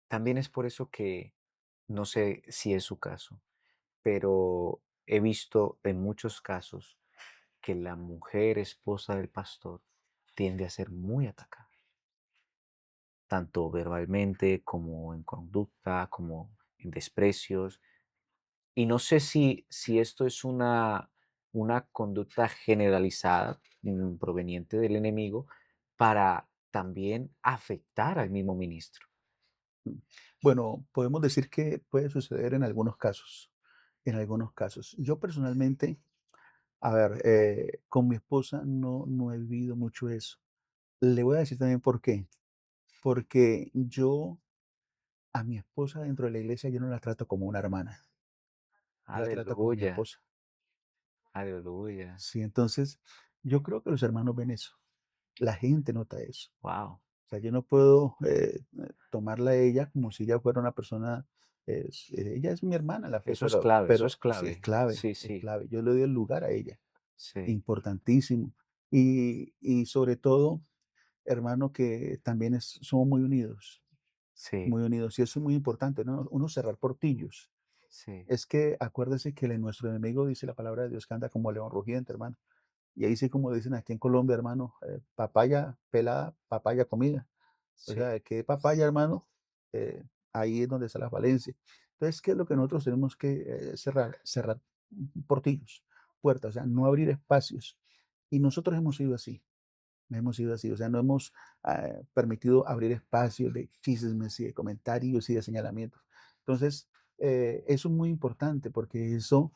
también es por eso que no sé si es su caso, pero he visto en muchos casos que la mujer esposa del pastor tiende a ser muy atacada. tanto verbalmente como en conducta, como en desprecios. Y no sé si esto es una conducta generalizada, proveniente del enemigo, para también afectar al mismo ministro. Mm. Bueno, podemos decir que puede suceder en algunos casos, en algunos casos. Yo personalmente, a ver, con mi esposa no he vivido mucho eso. Le voy a decir también por qué. Porque yo a mi esposa dentro de la iglesia yo no la trato como una hermana, yo la trato como mi Aleluya, esposa. aleluya. Sí, entonces yo creo que los hermanos ven eso, la gente nota eso. Wow, O sea, yo no puedo tomarla a ella como si ella fuera una persona, ella es mi hermana en la fe, eso pero es sí clave. Sí, es sí, clave. Yo le doy el lugar a ella, sí, importantísimo. Y sobre todo, hermano, que también somos sí, muy unidos. Y eso es muy importante, ¿no? Uno cerrar portillos. sí, Es que acuérdese que nuestro enemigo dice la palabra de Dios que anda como león rugiente, hermano. Y ahí sí, como dicen aquí en Colombia, hermano, papaya pelada, papaya comida. O sí, sea, que papaya, hermano, eh, ahí es donde está la falencia. Entonces, ¿qué es lo que nosotros tenemos que cerrar? Cerrar portillos, puertas, o sea, no abrir espacios. Y nosotros hemos sido así. Hemos sido así, o sea, no hemos permitido abrir espacios de chismes y de comentarios y de señalamientos. Entonces, eso es muy importante porque eso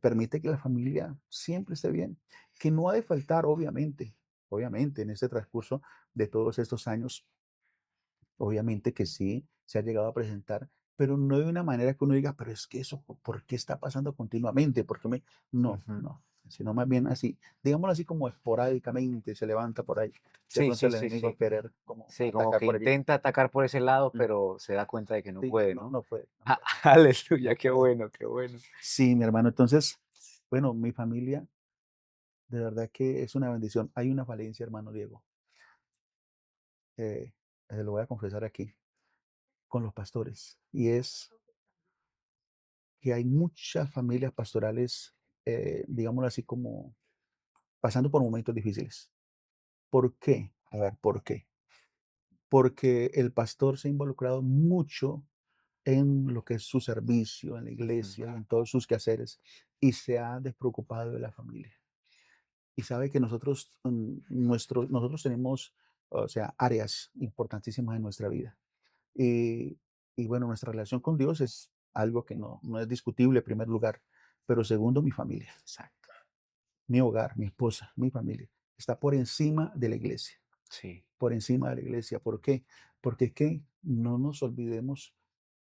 permite que la familia siempre esté bien, que no ha de faltar, obviamente, en este transcurso de todos estos años, obviamente que sí, se ha llegado a presentar, pero no de una manera que uno diga, pero es que eso, ¿por qué está pasando continuamente? ¿Por qué me? No, ujú. no, sino más bien así, digámoslo así como esporádicamente se levanta por ahí, de Sí, pronto sí, el sí, enemigo a sí. querer como Sí, como atacar que por allí. intenta atacar por ese lado, Mm, pero se da cuenta de que no sí, puede, no, ¿no? no puede, no Ah, puede, aleluya, no qué puede. bueno, qué bueno. Sí, mi hermano, entonces, bueno, mi familia, de verdad que es una bendición. Hay una falencia, hermano Diego, eh, lo voy a confesar aquí, con los pastores, y es que hay muchas familias pastorales, digámoslo así, como pasando por momentos difíciles. ¿Por qué? A ver, ¿por qué? Porque el pastor se ha involucrado mucho en lo que es su servicio en la Ujú. iglesia, en todos sus quehaceres, y se ha despreocupado de la familia. Y sabe que nosotros, nosotros tenemos, o sea, áreas importantísimas en nuestra vida. Y, y bueno, nuestra relación con Dios es algo que no es discutible en primer lugar, pero segundo, mi familia. Exacto. Mi hogar, mi esposa, mi familia, está por encima de la iglesia, Sí, por encima de la iglesia. ¿Por qué? Porque es que no nos olvidemos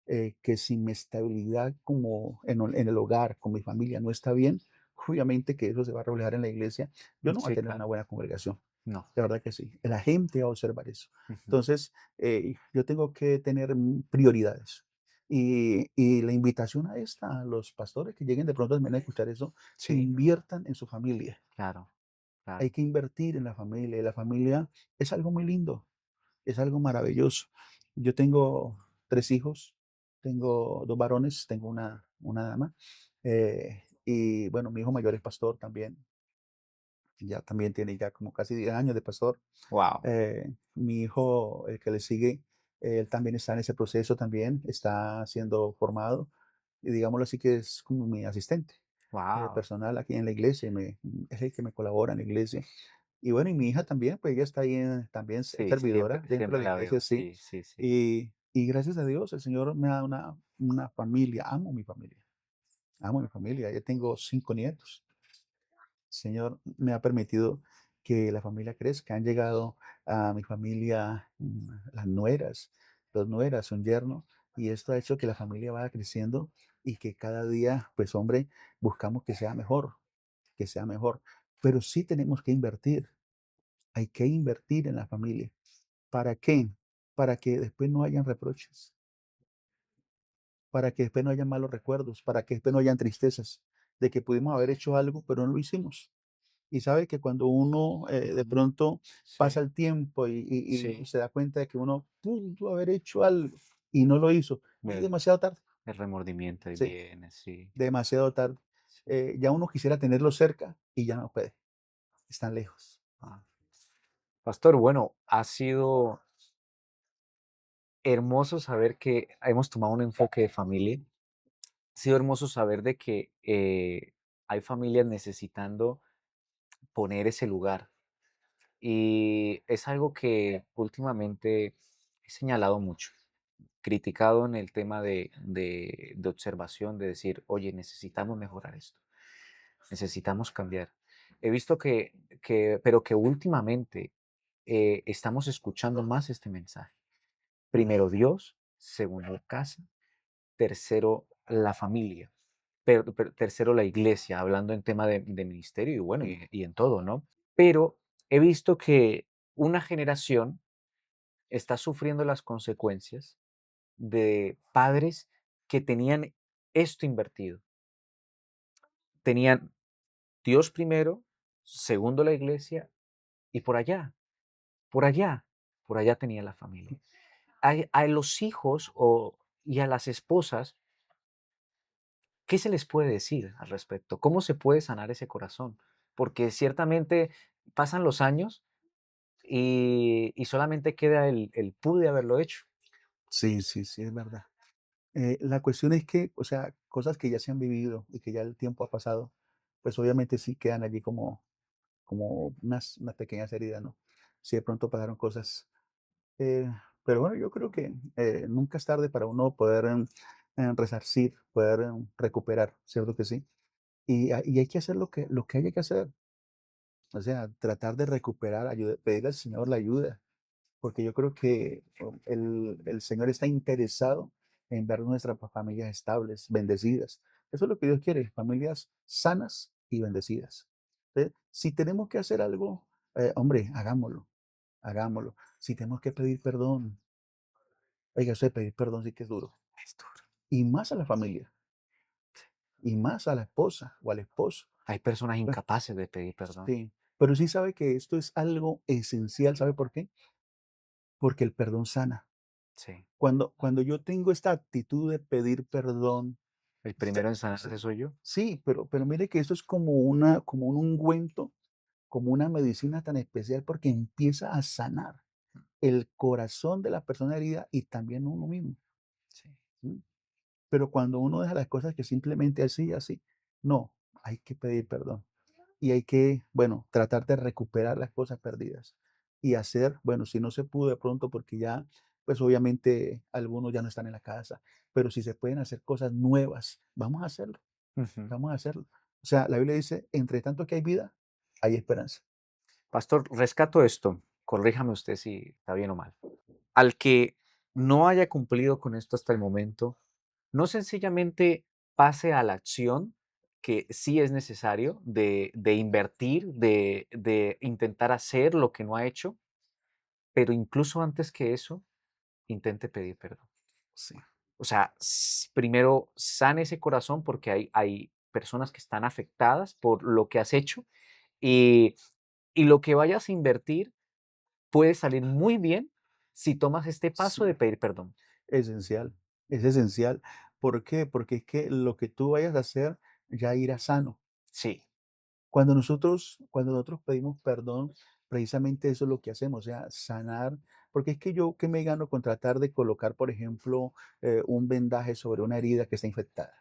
que si mi estabilidad como en el hogar, con mi familia no está bien, obviamente que eso se va a reflejar en la iglesia. Yo no voy a sí, tener una claro. buena congregación. No. De verdad que sí. La gente va a observar eso. Ujú. Entonces, yo tengo que tener prioridades. Y la invitación a esta, a los pastores que lleguen de pronto también a escuchar eso, Sí, inviertan en su familia. claro, Hay claro. que invertir en la familia. Y la familia es algo muy lindo, es algo maravilloso. Yo tengo 3 hijos, tengo 2 varones, tengo una dama. Y bueno, mi hijo mayor es pastor también, ya también tiene ya como casi 10 años de pastor. Wow, Mi hijo, el que le sigue, él también está en ese proceso también, está siendo formado y digámoslo así que es como mi asistente wow. personal aquí en la iglesia, es el que me colabora en la iglesia. Y bueno, y mi hija también, pues ella está ahí también es Sí, siempre, servidora dentro de siempre la la iglesia, veo. sí. Sí, sí, sí. Y gracias a Dios, el Señor me ha dado una familia, amo mi familia, ya tengo 5 nietos. Señor me ha permitido que la familia crezca. Han llegado a mi familia las nueras, 2 nueras, un yerno, y esto ha hecho que la familia vaya creciendo y que cada día, pues hombre, buscamos que sea mejor. Pero sí tenemos que invertir, hay que invertir en la familia. ¿Para qué? Para que después no hayan reproches, para que después no hayan malos recuerdos, para que después no hayan tristezas de que pudimos haber hecho algo, pero no lo hicimos. Y sabe que cuando uno de Ujú. pronto pasa Sí, el tiempo y sí. se da cuenta de que uno pudo haber hecho algo y no lo hizo, es El, demasiado tarde, el remordimiento ahí sí, viene, sí, demasiado tarde. sí. Ya uno quisiera tenerlo cerca y ya no puede, están lejos. Ah. Pastor, bueno, ha sido hermoso saber que hemos tomado un enfoque de familia. Ha sido hermoso saber de que hay familias necesitando poner ese lugar. Y es algo que últimamente he señalado mucho, criticado en el tema de observación, de decir, oye, necesitamos mejorar esto, necesitamos cambiar. He visto pero que últimamente estamos escuchando más este mensaje. Primero Dios, segundo casa, tercero la familia, tercero la iglesia, hablando en tema de ministerio y bueno, y en todo, ¿no? Pero he visto que una generación está sufriendo las consecuencias de padres que tenían esto invertido. Tenían Dios primero, segundo la iglesia y por allá, por allá tenía la familia. A los hijos y a las esposas, ¿qué se les puede decir al respecto? ¿Cómo se puede sanar ese corazón? Porque ciertamente pasan los años y solamente queda el pude haberlo hecho. Sí, sí, sí, es verdad. La cuestión es que, o sea, cosas que ya se han vivido y que ya el tiempo ha pasado, pues obviamente sí quedan allí como unas pequeñas heridas, ¿no? Si de pronto pasaron cosas. Eh, pero bueno, yo creo que nunca es tarde para uno poder resarcir, poder recuperar, ¿cierto que sí? Y hay que hacer lo que haya que hacer. O sea, tratar de recuperar, ayuda, pedirle al Señor la ayuda, porque yo creo que el Señor está interesado en ver nuestras familias estables, bendecidas. Eso es lo que Dios quiere, familias sanas y bendecidas. Entonces, si tenemos que hacer algo, hombre, hagámoslo, hagámoslo. Si tenemos que pedir perdón, oiga, eso de pedir perdón sí que es duro. Es duro. Y más a la familia, y más a la esposa o al esposo. Hay personas Pues, incapaces de pedir perdón. sí, pero sí sabe que esto es algo esencial, ¿sabe por qué? Porque el perdón sana. Sí. Cuando yo tengo esta actitud de pedir perdón, El sa primero en sa sanarse soy yo. sí, pero mire que esto es como un ungüento, como una medicina tan especial, porque empieza a sanar el corazón de la persona herida y también uno mismo, Sí. ¿sí? Pero cuando uno deja las cosas que simplemente así, así, no, hay que pedir perdón. Y hay que, bueno, tratar de recuperar las cosas perdidas y hacer, bueno, si no se pudo de pronto porque ya, pues obviamente algunos ya no están en la casa, pero si se pueden hacer cosas nuevas, Ujú. vamos a hacerlo. O sea, la Biblia dice, entre tanto que hay vida, hay esperanza. Pastor, rescato esto, corríjame usted si está bien o mal. Al que no haya cumplido con esto hasta el momento, no sencillamente pase a la acción, que sí es necesario, de invertir, de intentar hacer lo que no ha hecho, pero incluso antes que eso, intente pedir perdón. Sí, O sea, primero sane ese corazón porque hay personas que están afectadas por lo que has hecho y, y lo que vayas a invertir puede salir muy bien si tomas este paso de sí, pedir perdón. esencial, es esencial. ¿Por qué? Porque es que lo que tú vayas a hacer ya irá sano. Sí, Cuando nosotros pedimos perdón, precisamente eso es lo que hacemos, o sea, sanar, porque es que yo, ¿qué me gano con tratar de colocar, por ejemplo, un vendaje sobre una herida que está infectada?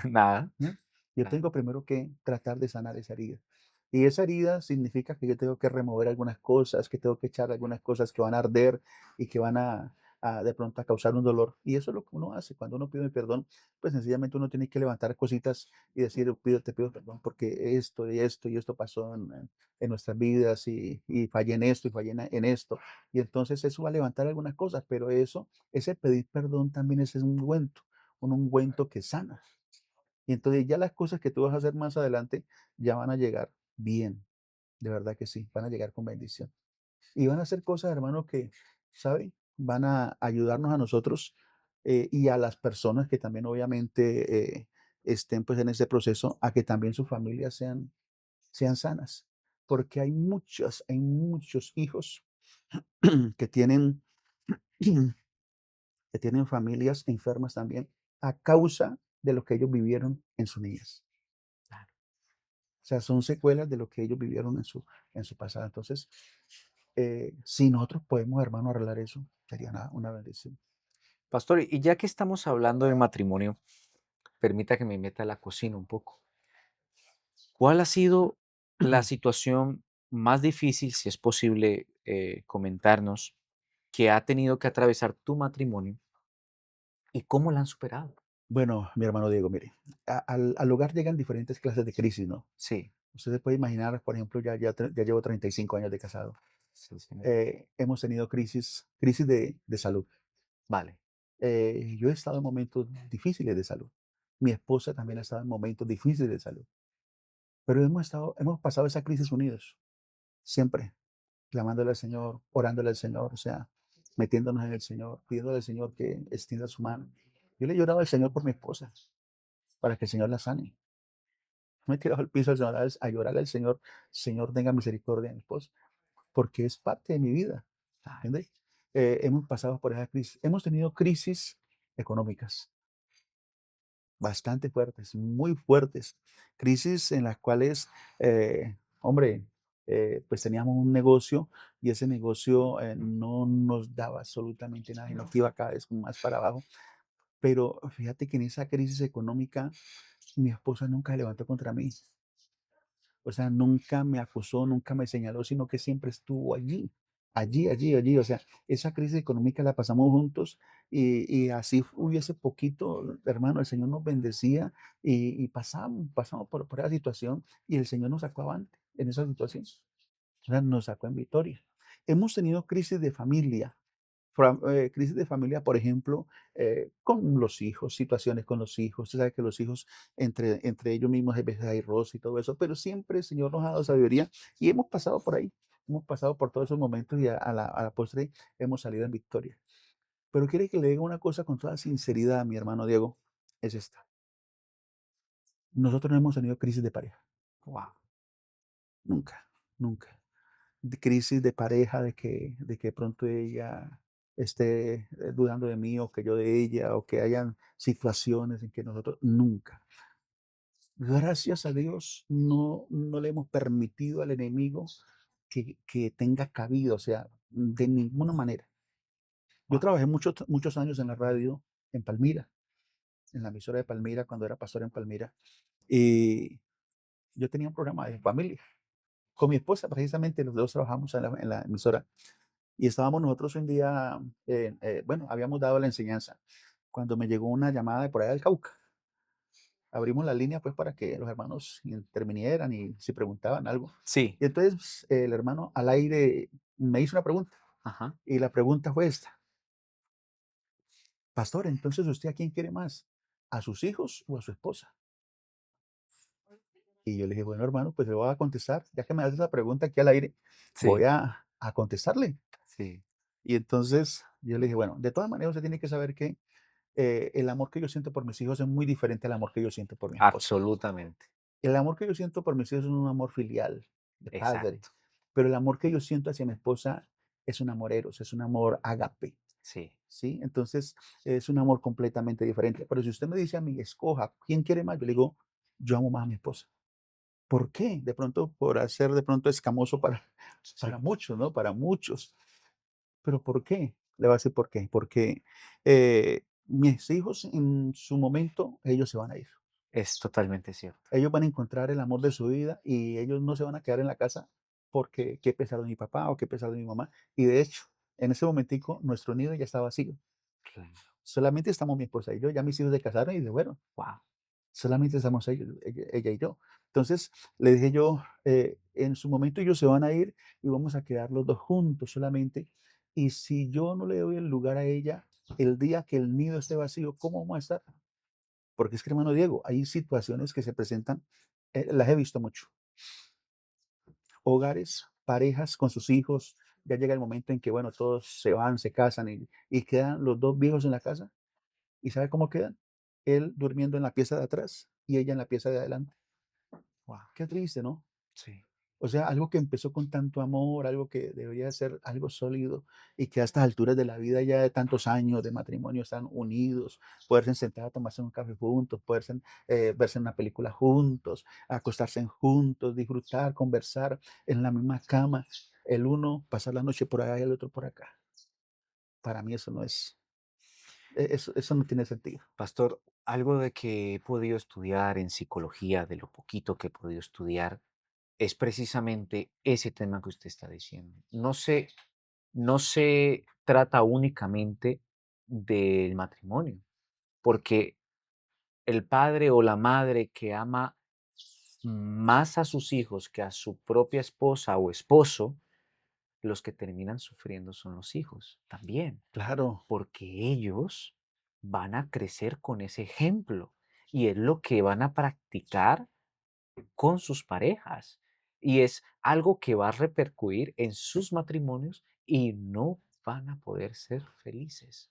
nada, ¿Mm? Yo nada. tengo primero que tratar de sanar esa herida. Y esa herida significa que yo tengo que remover algunas cosas, que tengo que echar algunas cosas que van a arder y que van a de pronto a causar un dolor. Y eso es lo que uno hace cuando uno pide perdón, pues sencillamente uno tiene que levantar cositas y decir, te pido perdón porque esto y esto pasó en nuestras vidas y fallé en esto y fallé en esto. Y entonces eso va a levantar algunas cosas, pero ese pedir perdón también es un ungüento que sana. Y entonces ya las cosas que tú vas a hacer más adelante ya van a llegar bien, de verdad que sí, van a llegar con bendición. Y van a ser cosas, hermano, que, ¿sabe? Van a ayudarnos a nosotros y a las personas que también obviamente estén pues en ese proceso, a que también sus familias sean sanas. Porque hay muchos hijos que tienen, que tienen familias enfermas también a causa de lo que ellos vivieron en su niñez. Claro. O sea, son secuelas de lo que ellos vivieron en su pasado. Entonces, Si nosotros podemos, hermano, arreglar eso, sería una bendición. Pastor, y ya que estamos hablando de matrimonio, permita que me meta a la cocina un poco. ¿Cuál ha sido la situación más difícil, si es posible comentarnos, que ha tenido que atravesar tu matrimonio y cómo la han superado? Bueno, mi hermano Diego, mire, al hogar llegan diferentes clases de crisis, ¿no? Sí, Usted se puede imaginar, por ejemplo, ya llevo 35 años de casado. sí, señor. Hemos tenido crisis de salud. Vale. Yo he estado en momentos difíciles de salud. Mi esposa también ha estado en momentos difíciles de salud. Pero hemos pasado esa crisis unidos, siempre, clamándole al Señor, orándole al Señor, o sea, metiéndonos en el Señor, pidiéndole al Señor que extienda su mano. Yo le he llorado al Señor por mi esposa, para que el Señor la sane. Me he tirado al piso al Señor a llorarle al Señor, Señor, tenga misericordia de mi esposa, porque es parte de mi vida, Ay, ¿entiendes? Hemos pasado por esa crisis. Hemos tenido crisis económicas bastante fuertes, muy fuertes. Crisis en las cuales, hombre, pues teníamos un negocio y ese negocio no nos daba absolutamente nada y nos iba cada vez más para abajo. Pero fíjate que en esa crisis económica mi esposa nunca se levantó contra mí. O sea, nunca me acusó, nunca me señaló, sino que siempre estuvo allí, allí. O sea, esa crisis económica la pasamos juntos y así hubiese poquito, hermano, el Señor nos bendecía y pasamos por esa situación y el Señor nos sacó avante en esa situación. O sea, nos sacó en victoria. Hemos tenido crisis de familia, por ejemplo, con los hijos, situaciones con los hijos. Usted sabe que los hijos, entre ellos mismos, a veces hay roce y todo eso, pero siempre el Señor nos ha dado sabiduría y hemos pasado por ahí. Hemos pasado por todos esos momentos y a la postre hemos salido en victoria. Pero quiere que le diga una cosa con toda sinceridad, mi hermano Diego, es esta. Nosotros no hemos tenido crisis de pareja, wow. nunca, nunca. De crisis de pareja, de que de pronto ella esté dudando de mí o que yo de ella, o que hayan situaciones en que nosotros nunca. Gracias a Dios no le hemos permitido al enemigo que tenga cabida, o sea, de ninguna manera. Yo Wow. trabajé muchos años en la radio en Palmira, en la emisora de Palmira, cuando era pastor en Palmira, y yo tenía un programa de familia. Con mi esposa, precisamente, los 2 trabajamos en la emisora. Y estábamos nosotros un día, bueno, habíamos dado la enseñanza, cuando me llegó una llamada de por allá del Cauca. Abrimos la línea, pues, para que los hermanos intervinieran y si preguntaban algo. Sí. Y entonces, el hermano al aire me hizo una pregunta, Ajá. y la pregunta fue esta: "Pastor, entonces, ¿usted a quién quiere más? ¿A sus hijos o a su esposa?". Y yo le dije: "Bueno, hermano, pues le voy a contestar, ya que me hace esa pregunta aquí al aire, voy Sí. a contestarle". Sí. Y entonces, yo le dije: "Bueno, de todas maneras, usted tiene que saber que el amor que yo siento por mis hijos es muy diferente al amor que yo siento por mi esposa. Absolutamente. El amor que yo siento por mis hijos es un amor filial, de padre, Exacto. pero el amor que yo siento hacia mi esposa es un amor eros, es un amor ágape, Sí. ¿sí? Entonces, es un amor completamente diferente. Pero si usted me dice a mí, escoja, ¿quién quiere más? Yo le digo, yo amo más a mi esposa. ¿Por qué? De pronto, por hacer de pronto escamoso para Sí. muchos, ¿no? Para muchos. ¿Pero por qué? Le voy a decir por qué. Porque mis hijos en su momento, ellos se van a ir. Es totalmente cierto. Ellos van a encontrar el amor de su vida y ellos no se van a quedar en la casa porque qué pesar de mi papá o qué pesar de mi mamá. Y de hecho, en ese momentico, nuestro nido ya está vacío. Claro. Solamente estamos mi esposa y yo. Ya mis hijos se casaron y de bueno, Wow. solamente estamos ella y yo. Entonces, le dije yo, en su momento ellos se van a ir y vamos a quedar los dos juntos solamente. Y si yo no le doy el lugar a ella, el día que el nido esté vacío, ¿cómo vamos a estar? Porque es que, hermano Diego, hay situaciones que se presentan, las he visto mucho. Hogares, parejas con sus hijos, ya llega el momento en que, bueno, todos se van, se casan y quedan los dos viejos en la casa. ¿Y sabe cómo quedan? Él durmiendo en la pieza de atrás y ella en la pieza de adelante. Wow. Qué triste, ¿no? Sí. O sea, algo que empezó con tanto amor, algo que debería ser algo sólido y que a estas alturas de la vida, ya de tantos años de matrimonio, están unidos, poderse sentar a tomarse un café juntos, poderse verse una película juntos, acostarse juntos, disfrutar, conversar en la misma cama. el uno pasar la noche por allá y el otro por acá. Para mí eso no es, eso no tiene sentido. Pastor, algo de que he podido estudiar en psicología, de lo poquito que he podido estudiar, es precisamente ese tema que usted está diciendo. No se trata únicamente del matrimonio, porque el padre o la madre que ama más a sus hijos que a su propia esposa o esposo, los que terminan sufriendo son los hijos también, Claro, porque ellos van a crecer con ese ejemplo y es lo que van a practicar con sus parejas. Y es algo que va a repercutir en sus matrimonios y no van a poder ser felices.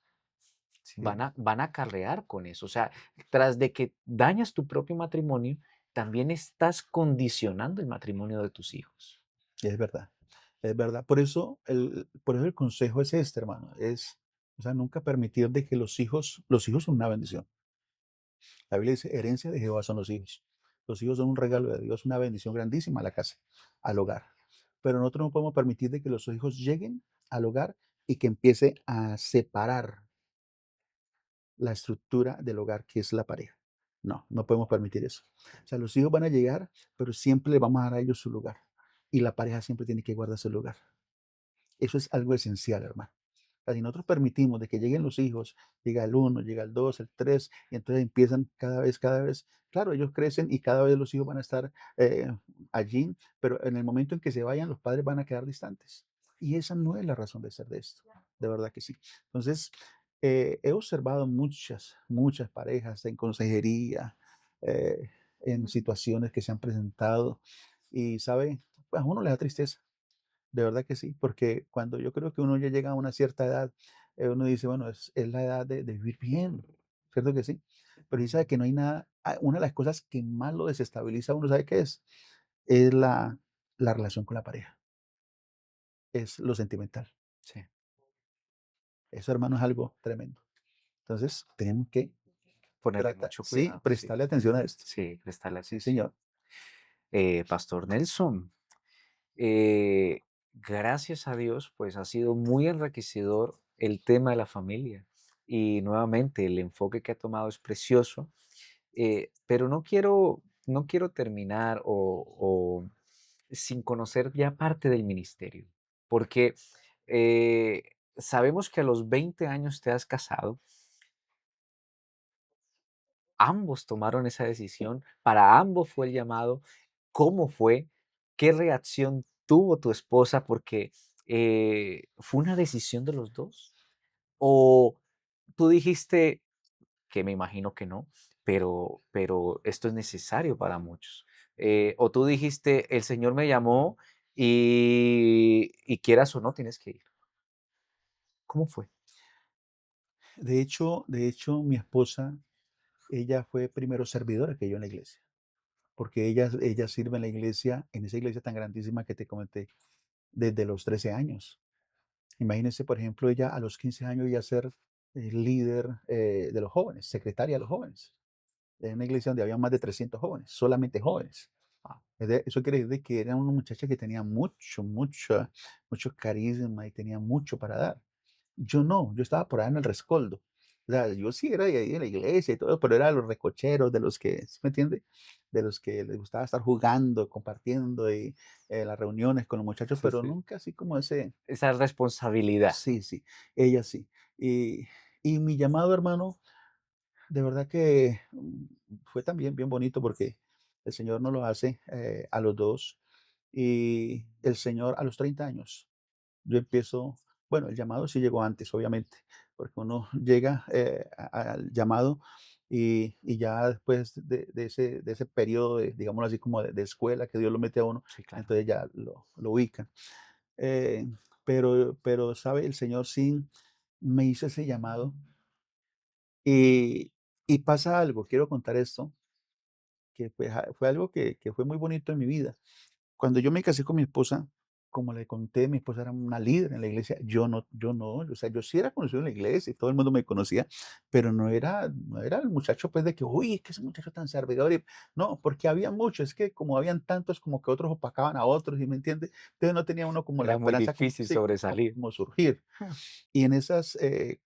sí, Van a acarrear con eso. O sea, tras de que dañas tu propio matrimonio, también estás condicionando el matrimonio de tus hijos. es verdad, es verdad. Por eso el consejo es este, hermano, o sea, nunca permitir de que los hijos son una bendición. La Biblia dice, herencia de Jehová son los hijos. Los hijos son un regalo de Dios, una bendición grandísima a la casa, al hogar. Pero nosotros no podemos permitir de que los hijos lleguen al hogar y que empiece a separar la estructura del hogar, que es la pareja. No, no podemos permitir eso. O sea, los hijos van a llegar, pero siempre le vamos a dar a ellos su lugar. Y la pareja siempre tiene que guardar su lugar. Eso es algo esencial, hermano. O sea, si nosotros permitimos de que lleguen los hijos, llega el uno, llega el 2, el 3, y entonces empiezan cada vez, claro, ellos crecen y cada vez los hijos van a estar allí, pero en el momento en que se vayan, los padres van a quedar distantes. Y esa no es la razón de ser de esto, de verdad que sí. Entonces, he observado muchas parejas en consejería, en situaciones que se han presentado, y, ¿sabe? Pues a uno le da tristeza de verdad que sí, porque cuando yo creo que uno ya llega a una cierta edad, uno dice, bueno, es la edad de vivir bien, ¿cierto que sí? Pero sí sabe que no hay nada, una de las cosas que más lo desestabiliza a uno, ¿sabe qué es? Es la relación con la pareja, es lo sentimental. Sí. Eso, hermano, es algo tremendo. Entonces, tenemos que Ponerle tratar, mucho sí, cuidado, sí. prestarle atención a esto. Sí, prestarle Sí, atención. señor. Pastor Nelson, gracias a Dios, pues ha sido muy enriquecedor el tema de la familia. Y nuevamente, el enfoque que ha tomado es precioso. Pero no quiero terminar o sin conocer ya parte del ministerio, porque sabemos que a los 20 años te has casado, ambos tomaron esa decisión, para ambos fue el llamado. ¿Cómo fue? ¿Qué reacción tuvo tu esposa? Porque ¿fue una decisión de los dos? ¿O tú dijiste, que me imagino que no, pero esto es necesario para muchos? O tú dijiste, el Señor me llamó y quieras o no, tienes que ir. ¿Cómo fue? De hecho, mi esposa, ella fue primero servidora que yo en la iglesia, porque ella sirve en la iglesia, en esa iglesia tan grandísima que te comenté, desde los 13 años. Imagínense, por ejemplo, ella a los 15 años ya ser líder de los jóvenes, secretaria de los jóvenes, en una iglesia donde había más de 300 jóvenes, solamente jóvenes. Wow, Eso quiere decir de que era una muchacha que tenía mucho carisma y tenía mucho para dar. Yo no, yo estaba por ahí en el rescoldo. O sea, yo sí era de ahí de la iglesia y todo, pero era de los recocheros, de los que, ¿sí me entiende? De los que les gustaba estar jugando, compartiendo y las reuniones con los muchachos, sí, pero sí. nunca así como ese, Esa responsabilidad. sí, sí, ella sí. Y mi llamado, hermano, de verdad que fue también bien bonito porque el Señor nos lo hace a los dos. Y el Señor a los 30 años, yo empiezo, bueno, el llamado sí llegó antes, obviamente, porque uno llega al llamado y ya después de ese periodo, digámoslo así, como de escuela que Dios lo mete a uno, Sí, claro. entonces ya lo ubican. Eh, pero, ¿sabe? El Señor sí me hizo ese llamado y, y pasa algo, quiero contar esto, que fue algo que fue muy bonito en mi vida. Cuando yo me casé con mi esposa, como le conté, mi esposa era una líder en la iglesia. Yo no, o sea, yo sí era conocido en la iglesia y todo el mundo me conocía, pero no era el muchacho, pues, de que: "Uy, es que ese muchacho tan servidor", y no, porque había muchos, es que como habían tantos, como que otros opacaban a otros, ¿sí me entiende? Entonces no tenía uno como la Era muy esperanza como difícil sí, sobresalir. como surgir. Y en esas,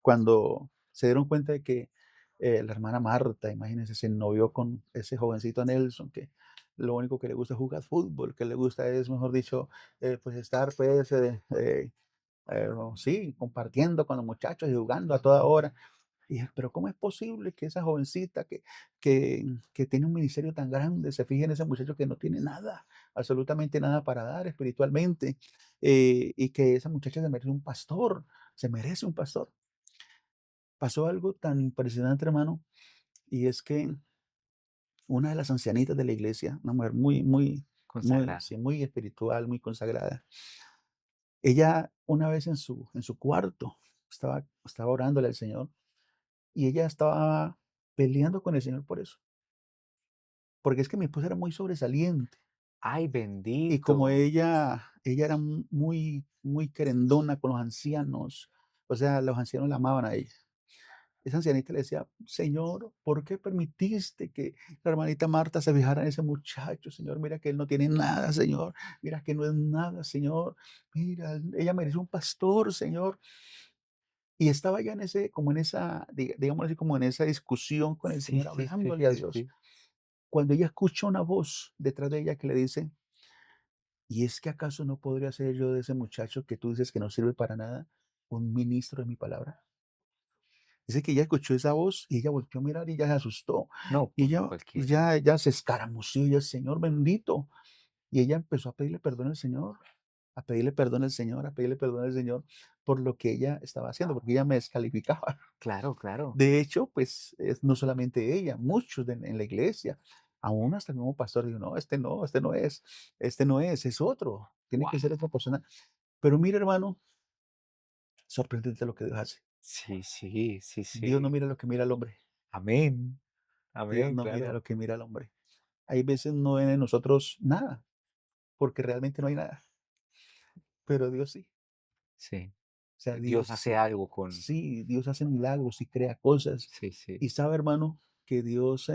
cuando se dieron cuenta de que, la hermana Marta, imagínense, se novió con ese jovencito Nelson, que lo único que le gusta es jugar fútbol, que le gusta es, mejor dicho, pues estar, pues, sí, compartiendo con los muchachos y jugando a toda hora. Y dije: "Pero, ¿cómo es posible que esa jovencita que que tiene un ministerio tan grande se fije en ese muchacho que no tiene nada, absolutamente nada para dar espiritualmente, y que esa muchacha se merece un pastor?". Pasó algo tan impresionante, hermano, y es que una de las ancianitas de la iglesia, una mujer muy, Consagrada. sí, muy espiritual, muy consagrada, ella una vez en su cuarto estaba orándole al Señor, y ella estaba peleando con el Señor por eso, porque es que mi esposa era muy sobresaliente, Ay, y como bendito. ella era muy querendona con los ancianos, o sea, los ancianos la amaban a ella. Esa ancianita le decía: "Señor, ¿por qué permitiste que la hermanita Marta se fijara en ese muchacho, Señor? Mira que él no tiene nada, Señor. Mira que no es nada, Señor. Mira, ella merece un pastor, Señor". Y estaba ya en ese, como en esa, digámoslo así, como en esa discusión con el Sí, Señor, sí, sí, hablándole a sí, Dios, sí. cuando ella escucha una voz detrás de ella que le dice: "¿Y es que acaso no podría ser yo de ese muchacho que tú dices que no sirve para nada, un ministro de mi palabra?". Dice que ella escuchó esa voz y ella volteó a mirar y ella se asustó. No, Y pues ella cualquiera. ya se escaramució y ella: "Señor bendito". Y ella empezó a pedirle perdón al Señor, a pedirle perdón al Señor, a pedirle perdón al Señor por lo que ella estaba haciendo, porque ella me descalificaba. Claro, claro. De hecho, pues, no solamente ella, muchos en la iglesia, aún hasta el mismo pastor dijo: "No, este no es otro, tiene Guau. que ser otra persona". Pero mira, hermano, sorprendente lo que Dios hace. Sí, sí, sí, Dios no sí. mira lo que mira el hombre, Amén. Dios Amén, no mira claro. lo que mira el hombre. Hay veces no ven en nosotros nada, porque realmente no hay nada, pero Dios sí. Sí. O sea, Dios Dios hace sí, algo con. sí, Dios hace milagros y crea cosas. Sí, sí. Y sabe, hermano, que Dios,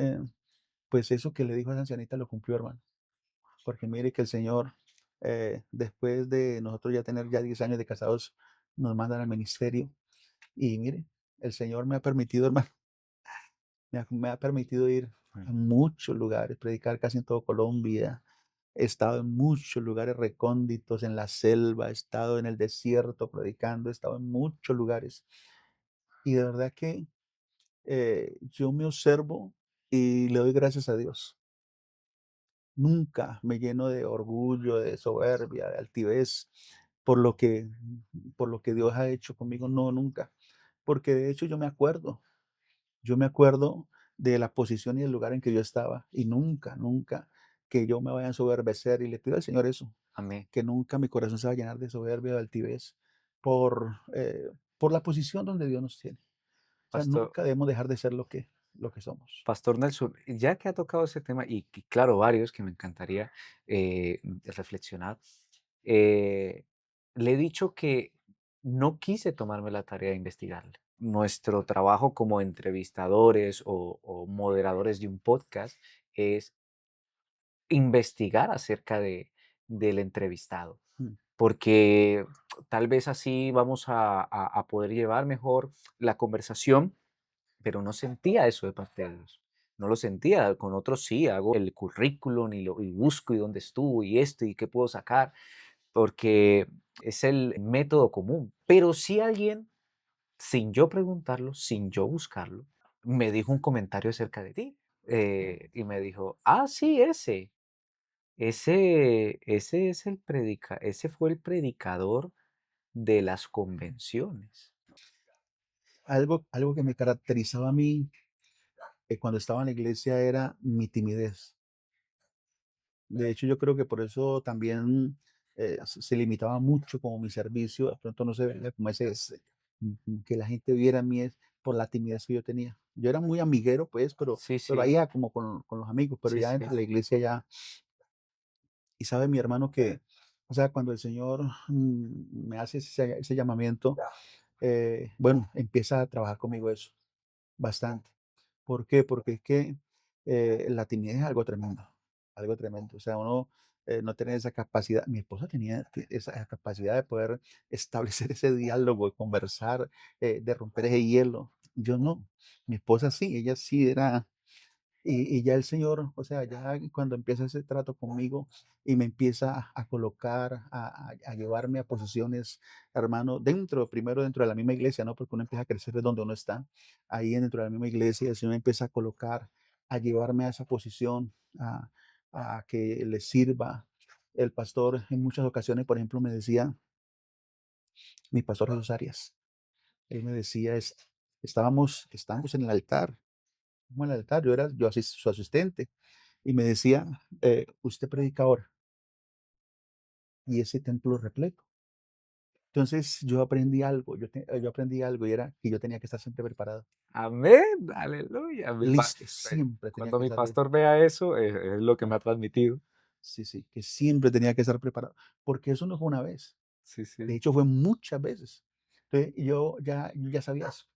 pues eso que le dijo a esa ancianita lo cumplió, hermano. Porque mire que el Señor, después de nosotros ya tener ya 10 años de casados, nos mandan al ministerio. Y mire, el Señor me ha permitido, hermano, me ha permitido ir Mm. a muchos lugares, predicar casi en todo Colombia. He estado en muchos lugares recónditos, en la selva, he estado en el desierto predicando, he estado en muchos lugares. Y de verdad que yo me observo y le doy gracias a Dios. Nunca me lleno de orgullo, de soberbia, de altivez por lo que, por lo que Dios ha hecho conmigo. No, nunca. Porque de hecho yo me acuerdo de la posición y el lugar en que yo estaba y nunca, nunca que yo me vaya a ensoberbecer y le pido al Señor eso, Amén. que nunca mi corazón se va a llenar de soberbia o de altivez por la posición donde Dios nos tiene. O sea, Pastor, nunca debemos dejar de ser lo que somos. Pastor Nelson, ya que ha tocado ese tema, y claro, varios que me encantaría reflexionar, eh, le he dicho que no quise tomarme la tarea de investigarle. Nuestro trabajo como entrevistadores o moderadores de un podcast es investigar acerca del entrevistado, Mm. porque tal vez así vamos a poder llevar mejor la conversación, pero no sentía eso de parte de Dios. No lo sentía. Con otros sí, hago el currículum y busco y dónde estuvo y esto y qué puedo sacar, porque es el método común. Pero si alguien, sin yo preguntarlo, sin yo buscarlo, me dijo un comentario acerca de ti. Y me dijo, ah, sí, ese es ese fue el predicador de las convenciones. Algo que me caracterizaba a mí cuando estaba en la iglesia era mi timidez. De hecho, yo creo que por eso también se limitaba mucho como mi servicio. De pronto no se veía como que la gente viera en mí es por la timidez que yo tenía. Yo era muy amiguero, pues, Sí, pero sí, ahí como con los amigos, pero sí, ya sí. en la iglesia ya. Y sabe mi hermano que O sea, cuando el Señor me hace ese llamamiento, bueno, empieza a trabajar conmigo eso, bastante. ¿Por qué? Porque es que la timidez es algo tremendo, algo tremendo. O sea, uno no tiene esa capacidad. Mi esposa tenía esa capacidad de poder establecer ese diálogo, de conversar, de romper ese hielo. Yo no. Mi esposa sí, ella sí era y ya el Señor, o sea, ya cuando empieza ese trato conmigo y me empieza a colocar, a llevarme a posiciones, hermano, dentro, primero dentro de la misma iglesia, ¿no? Porque uno empieza a crecer de donde uno está, ahí dentro de la misma iglesia, el Señor me empieza a colocar, a llevarme a esa posición, a que le sirva. El pastor en muchas ocasiones, por ejemplo, me decía, mi pastor Jesús Arias, él me decía esto, estábamos en el altar, como en el altar, yo su asistente, y me decía, usted predica ahora y ese templo repleto. Entonces yo aprendí algo y era que yo tenía que estar siempre preparado, Amén, aleluya. listo, siempre tenía Cuando que mi estar pastor vea eso, es lo que me ha transmitido. sí, sí, que siempre tenía que estar preparado, porque eso no fue una vez, Sí, de sí, hecho fue muchas veces. Entonces yo ya sabía eso.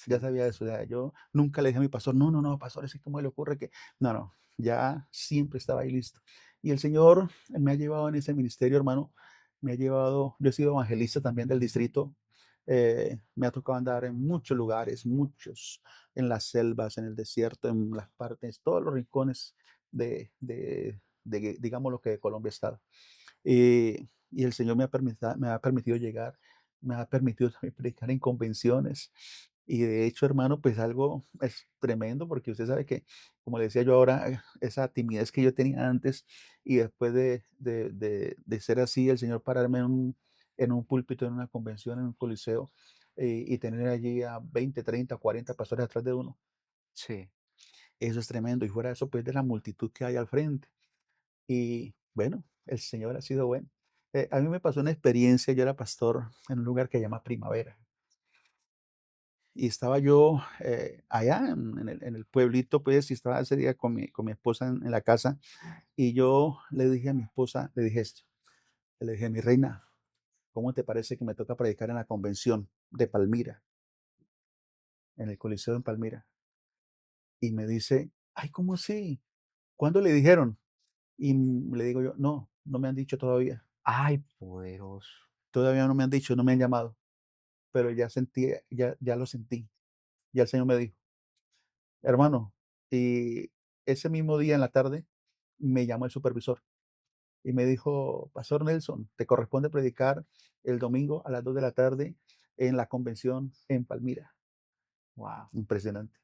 Ya sí, sabía eso, ya yo nunca le dije a mi pastor: "No, no, no, pastor, es que cómo le ocurre que", no, no, ya siempre estaba ahí listo. Y el Señor me ha llevado en ese ministerio, hermano, me ha llevado yo he sido evangelista también del distrito, me ha tocado andar en muchos lugares, muchos, en las selvas, en el desierto, en las partes, todos los rincones digamos, lo que de Colombia está. Y el Señor me ha permitido llegar, me ha permitido también predicar en convenciones. Y de hecho, hermano, pues algo es tremendo, porque usted sabe que, como le decía yo ahora, esa timidez que yo tenía antes, y después de ser así, el Señor pararme en un púlpito, en una convención, en un coliseo, y tener allí a 20, 30, 40 pastores atrás de uno. sí. Eso es tremendo. Y fuera de eso, pues de la multitud que hay al frente. Y bueno, el Señor ha sido bueno. A mí me pasó una experiencia, yo era pastor en un lugar que se llama Primavera. Y estaba yo allá en el pueblito, pues, y estaba ese día con mi esposa en la casa. Y yo le dije a mi esposa, le dije esto, le dije: "Mi reina, ¿cómo te parece que me toca predicar en la convención de Palmira, en el Coliseo en Palmira?". Y me dice: "Ay, ¿cómo así? ¿Cuándo le dijeron?". Y le digo yo: "No, no me han dicho todavía. Ay, poderoso. Todavía no me han dicho, no me han llamado". Pero ya sentí, ya lo sentí. Ya el Señor me dijo: "Hermano", y ese mismo día en la tarde me llamó el supervisor y me dijo: "Pastor Nelson, te corresponde predicar el domingo a las 2 de la tarde en la convención en Palmira". Wow, Impresionante,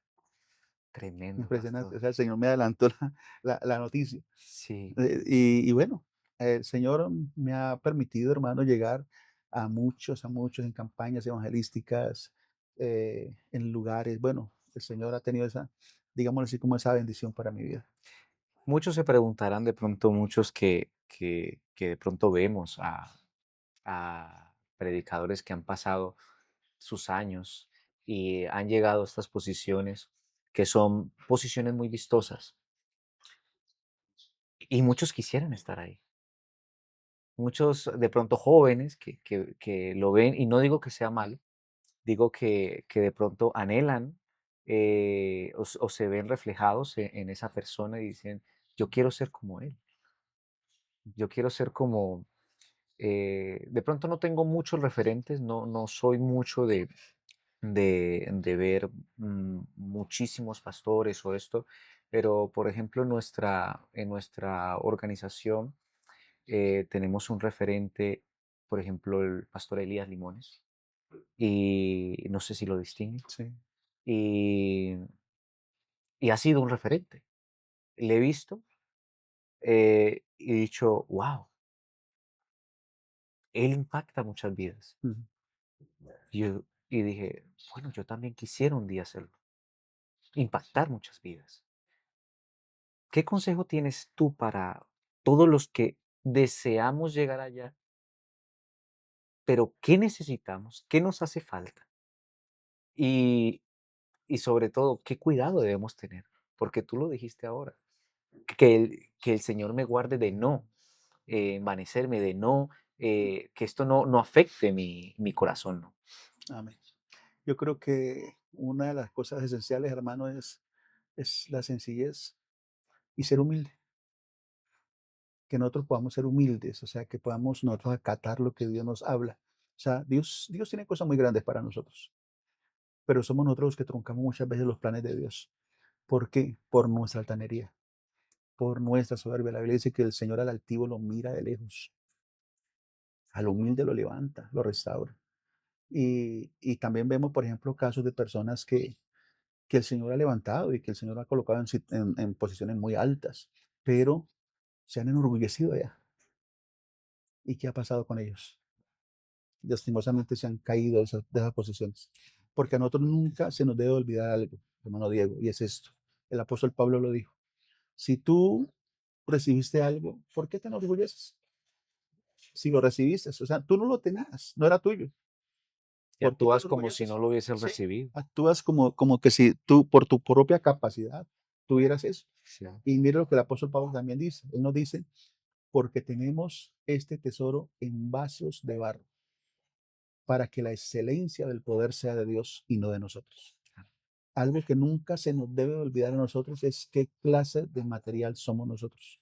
tremendo, impresionante. pastor. O sea, el Señor me adelantó la noticia. Sí. Y bueno, el Señor me ha permitido, hermano, llegar a muchos en campañas evangelísticas, en lugares. Bueno, el Señor ha tenido esa, digámoslo así, como esa bendición para mi vida. Muchos se preguntarán de pronto, muchos que de pronto vemos a predicadores que han pasado sus años y han llegado a estas posiciones que son posiciones muy vistosas y muchos quisieran estar ahí. Muchos de pronto jóvenes que lo ven, y no digo que sea malo, digo que de pronto anhelan o se ven reflejados en esa persona y dicen, yo quiero ser como él, yo quiero ser como, de pronto no tengo muchos referentes, no soy mucho de ver muchísimos pastores o esto, pero por ejemplo en nuestra organización tenemos un referente, por ejemplo, el pastor Elías Limones, y no sé si lo distingue, Sí. y, y ha sido un referente. Le he visto y he dicho, wow, él impacta muchas vidas. Ujú. Y dije, bueno, yo también quisiera un día hacerlo, impactar muchas vidas. ¿Qué consejo tienes tú para todos los que deseamos llegar allá, pero qué necesitamos, qué nos hace falta? Y, y sobre todo, ¿qué cuidado debemos tener? Porque tú lo dijiste ahora, que el Señor me guarde de no. envanecerme, de no, que esto no afecte mi corazón, ¿no? Amén. Yo creo que una de las cosas esenciales, hermano, es la sencillez y ser humilde. Que nosotros podamos ser humildes, o sea, que podamos nosotros acatar lo que Dios nos habla. O sea, Dios tiene cosas muy grandes para nosotros, pero somos nosotros los que truncamos muchas veces los planes de Dios. ¿Por qué? Por nuestra altanería, por nuestra soberbia. La Biblia dice que el Señor al altivo lo mira de lejos, al humilde lo levanta, lo restaura. Y también vemos, por ejemplo, casos de personas que el Señor ha levantado y que el Señor ha colocado en posiciones muy altas, pero se han enorgullecido ya. ¿Y qué ha pasado con ellos? Lastimosamente se han caído de esas posiciones. Porque a nosotros nunca se nos debe olvidar algo, hermano Diego, y es esto. El apóstol Pablo lo dijo. Si tú recibiste algo, ¿por qué te enorgulleces? Si lo recibiste, o sea, tú no lo tenías, no era tuyo. Y ¿Por qué te actúas como si no enorgulleces? lo hubieses Sí, recibido. actúas como que si tú, por tu propia capacidad, tuvieras eso. Sí. Y mire lo que el apóstol Pablo también dice. Él nos dice, porque tenemos este tesoro en vasos de barro, para que la excelencia del poder sea de Dios y no de nosotros. Algo que nunca se nos debe olvidar a nosotros es qué clase de material somos nosotros.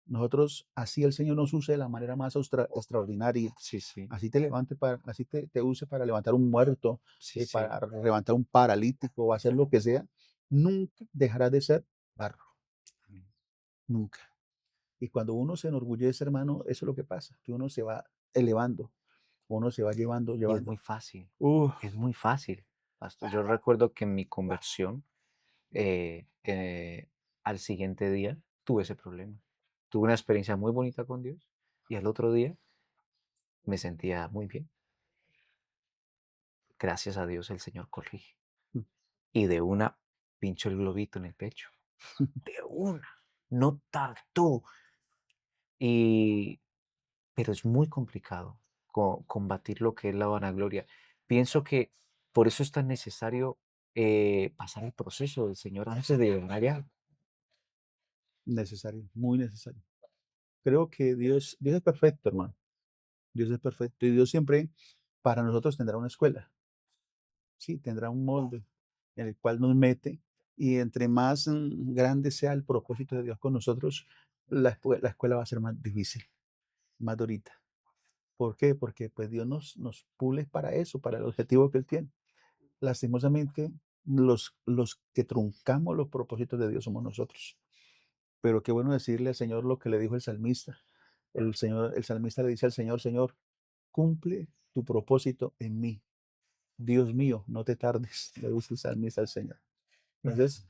Nosotros, así el Señor nos use de la manera más extraordinaria, Sí, sí, así te use para levantar un muerto, sí, sí. para levantar un paralítico o hacer lo que sea, nunca dejará de ser barro, Amén. nunca. Y cuando uno se enorgullece, hermano, eso es lo que pasa, que uno se va elevando, uno se va llevando, Y llevando. es muy fácil. Pastor, yo recuerdo que en mi conversión, eh, eh, al siguiente día tuve ese problema. Tuve una experiencia muy bonita con Dios y al otro día me sentía muy bien. Gracias a Dios el Señor corrige. Y de una pincho el globito en el pecho. De una. No tardó. Y, pero es muy complicado combatir lo que es la vanagloria. Pienso que por eso es tan necesario pasar el proceso del Señor antes de vanagloria. Necesario, muy necesario. Creo que Dios es perfecto, hermano. Dios es perfecto y Dios siempre para nosotros tendrá una escuela, sí, tendrá un molde en el cual nos mete y entre más grande sea el propósito de Dios con nosotros, la escuela va a ser más difícil, más durita. ¿Por qué? Porque pues Dios nos pule para eso, para el objetivo que Él tiene. Lastimosamente, los que truncamos los propósitos de Dios somos nosotros. Pero qué bueno decirle al Señor lo que le dijo el salmista. El salmista le dice al Señor, Señor, cumple tu propósito en mí. Dios mío, no te tardes, le dice el salmista al Señor. Entonces,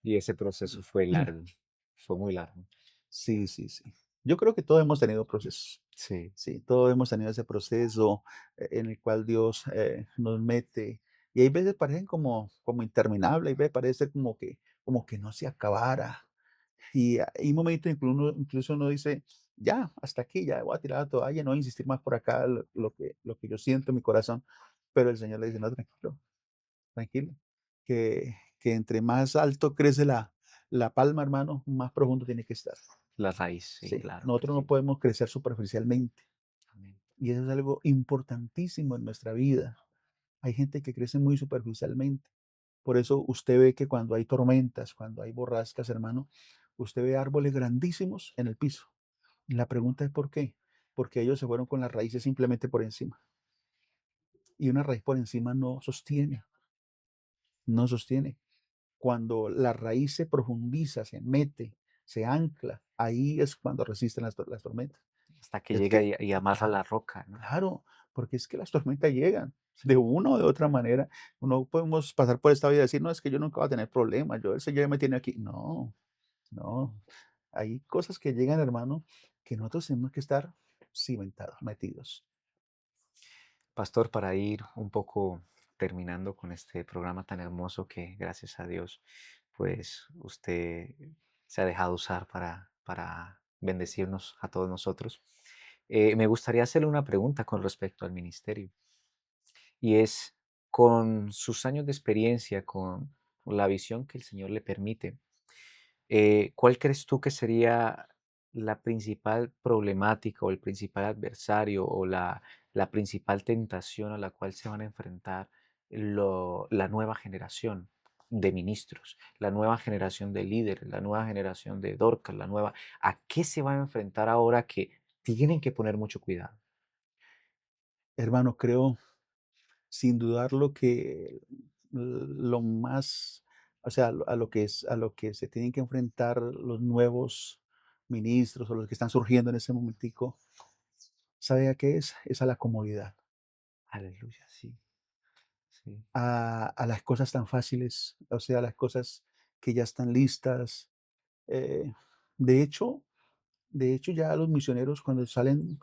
Y ese proceso fue largo, fue muy largo. sí, sí, sí. Yo creo que todos hemos tenido procesos. Sí, Sí, todos hemos tenido ese proceso en el cual Dios nos mete. Y hay veces parecen como interminables, hay veces parece como que no se acabara. Y hay momentos incluso uno dice, ya, hasta aquí, ya voy a tirar la toalla, no voy a insistir más por acá, lo que yo siento en mi corazón. Pero el Señor le dice, no, tranquilo, tranquilo, que entre más alto crece la palma, hermano, más profundo tiene que estar. la raíz, sí, Sí, claro que nosotros no sí. podemos crecer superficialmente. Amén. Y eso es algo importantísimo en nuestra vida. Hay gente que crece muy superficialmente. Por eso usted ve que cuando hay tormentas, cuando hay borrascas, hermano, usted ve árboles grandísimos en el piso. Y la pregunta es ¿por qué? Porque ellos se fueron con las raíces simplemente por encima. Y una raíz por encima no sostiene, no sostiene. Cuando la raíz se profundiza, se mete, se ancla, ahí es cuando resisten las tormentas. Hasta que Es llega que, y amarra la roca, ¿no? claro, porque es que las tormentas llegan de Sí. una o de otra manera. No podemos pasar por esta vida y decir, no, es que yo nunca voy a tener problemas, el Señor ya me tiene aquí. No, no. Hay cosas que llegan, hermano, que nosotros tenemos que estar cimentados, metidos. Pastor, para ir un poco terminando con este programa tan hermoso que gracias a Dios, pues usted se ha dejado usar para bendecirnos a todos nosotros. Me gustaría hacerle una pregunta con respecto al ministerio y es, con sus años de experiencia, con la visión que el Señor le permite, ¿cuál crees tú que sería la principal problemática o el principal adversario o la principal tentación a la cual se van a enfrentar la nueva generación de ministros, la nueva generación de líderes, la nueva generación de Dorcas, ¿a qué se van a enfrentar ahora que tienen que poner mucho cuidado? Hermano, creo sin dudarlo que lo más, o sea, a lo que se tienen que enfrentar los nuevos ministros o los que están surgiendo en ese momentico, ¿sabe a qué es? Es a la comodidad, Aleluya, sí, sí, a las cosas tan fáciles, o sea, a las cosas que ya están listas. Eh, de hecho, ya los misioneros cuando salen,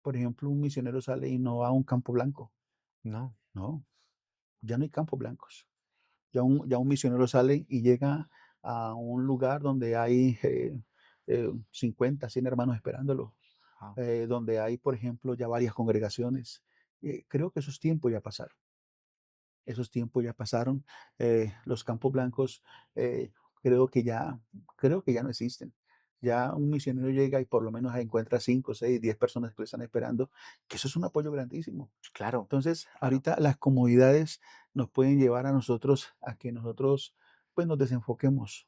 por ejemplo, un misionero sale y no va a un campo blanco, no, no, ya no hay campos blancos. Ya un misionero sale y llega a un lugar donde hay 50, 100 hermanos esperándolo, wow, donde hay, por ejemplo, ya varias congregaciones. Creo que esos tiempos ya pasaron. Esos tiempos ya pasaron. Los campos blancos eh, creo que ya, creo que ya no existen. Ya un misionero llega y por lo menos encuentra 5, 6, 10 personas que le están esperando, que eso es un apoyo grandísimo. claro, Entonces, claro, ahorita las comodidades nos pueden llevar a nosotros a que nosotros, pues, nos desenfoquemos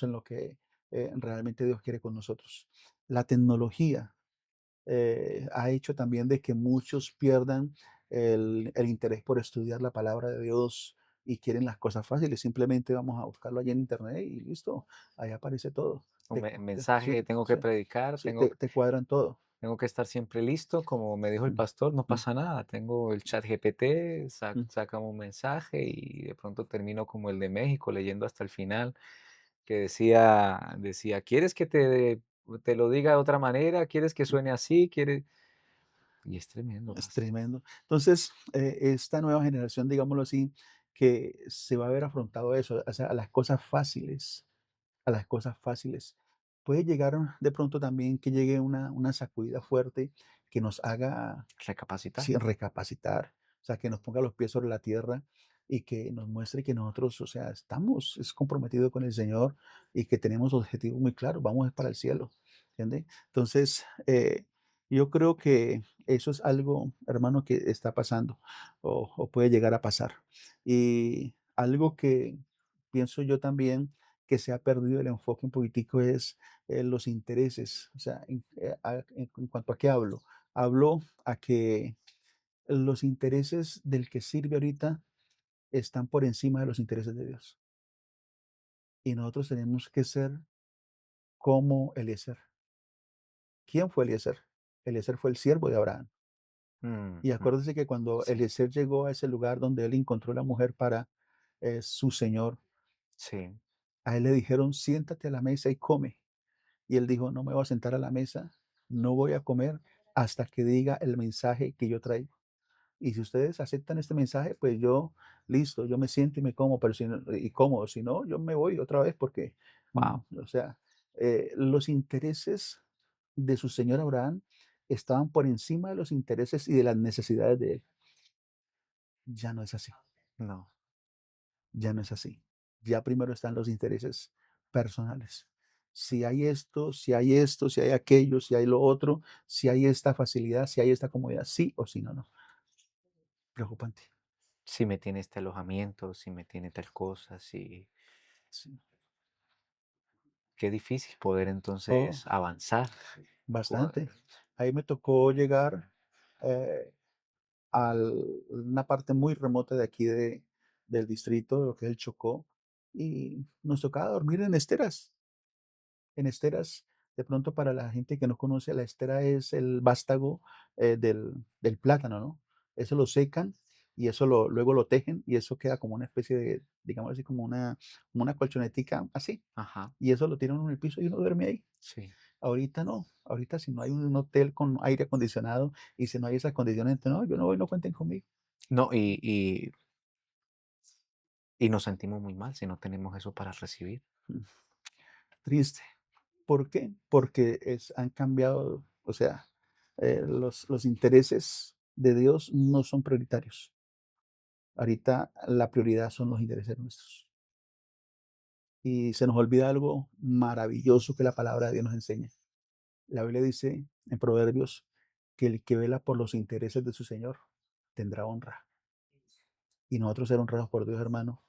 en lo que, realmente Dios quiere con nosotros. La tecnología, ha hecho también de que muchos pierdan el interés por estudiar la palabra de Dios y quieren las cosas fáciles. Simplemente vamos a buscarlo allí en Internet y listo, ahí aparece todo. mensaje Sí, que tengo que sí, predicar, sí, te cuadran todo. tengo que estar siempre listo, como me dijo el Mm, pastor, no mm, pasa nada. Tengo el chat GPT, mm. saca un mensaje y de pronto termino como el de México, leyendo hasta el final, que decía, ¿quieres que te lo diga de otra manera? ¿Quieres que suene así? ¿Quieres? Y es tremendo, Es pastor. tremendo. Entonces, esta nueva generación, digámoslo así, que se va a ver afrontado a eso, o sea, a las cosas fáciles. Puede llegar de pronto también que llegue una sacudida fuerte que nos haga Recapacitar. sí, recapacitar, o sea, que nos ponga los pies sobre la tierra y que nos muestre que nosotros, o sea, estamos es comprometidos con el Señor y que tenemos objetivos muy claros, vamos es para el cielo, ¿entiende? Entonces, yo creo que eso es algo, hermano, que está pasando o puede llegar a pasar. Y algo que pienso yo también que se ha perdido el enfoque un poquitico es los intereses, o sea, en cuanto a qué hablo, hablo a que los intereses del que sirve ahorita están por encima de los intereses de Dios. Y nosotros tenemos que ser como Eliezer. ¿Quién fue Eliezer? Eliezer fue el siervo de Abraham. Y Ujú. acuérdese que cuando Sí, Eliezer llegó a ese lugar donde él encontró la mujer para su señor, sí. a él le dijeron, siéntate a la mesa y come. Y él dijo, no me voy a sentar a la mesa, no voy a comer hasta que diga el mensaje que yo traigo. Y si ustedes aceptan este mensaje, pues yo, listo, yo me siento y me como, pero si no, y como, si no, yo me voy otra vez porque, Wow. o sea, los intereses de su señor Abraham estaban por encima de los intereses y de las necesidades de él. Ya no es así, No. ya no es así. Ya primero están los intereses personales. Si hay esto, si hay esto, si hay aquello, si hay lo otro, si hay esta facilidad, si hay esta comodidad, sí o sí, no, no. Preocupante. Si me tiene este alojamiento, si me tiene tal cosa, si Sí. qué difícil poder Oh, entonces avanzar. Cua bastante. Ahí me tocó llegar, eh, una parte muy remota de aquí del distrito, de lo que es el Chocó, y nos tocaba dormir en esteras. En esteras, de pronto para la gente que no conoce, la estera es el vástago, del plátano, ¿no? Eso lo secan y eso luego lo tejen y eso queda como una especie de, digamos así, como una colchonetica así, ajá, y eso lo tiran uno en el piso y uno duerme ahí. sí. Ahorita no, ahorita si no hay un hotel con aire acondicionado y si no hay esas condiciones, no, yo no voy, no cuenten conmigo. No, y nos sentimos muy mal si no tenemos eso para recibir. Mm, triste. ¿Por qué? Porque han cambiado, o sea, los intereses de Dios no son prioritarios. Ahorita la prioridad son los intereses nuestros. y se nos olvida algo maravilloso que la palabra de Dios nos enseña. La Biblia dice en Proverbios que el que vela por los intereses de su Señor tendrá honra. Y nosotros ser honrados por Dios, hermano,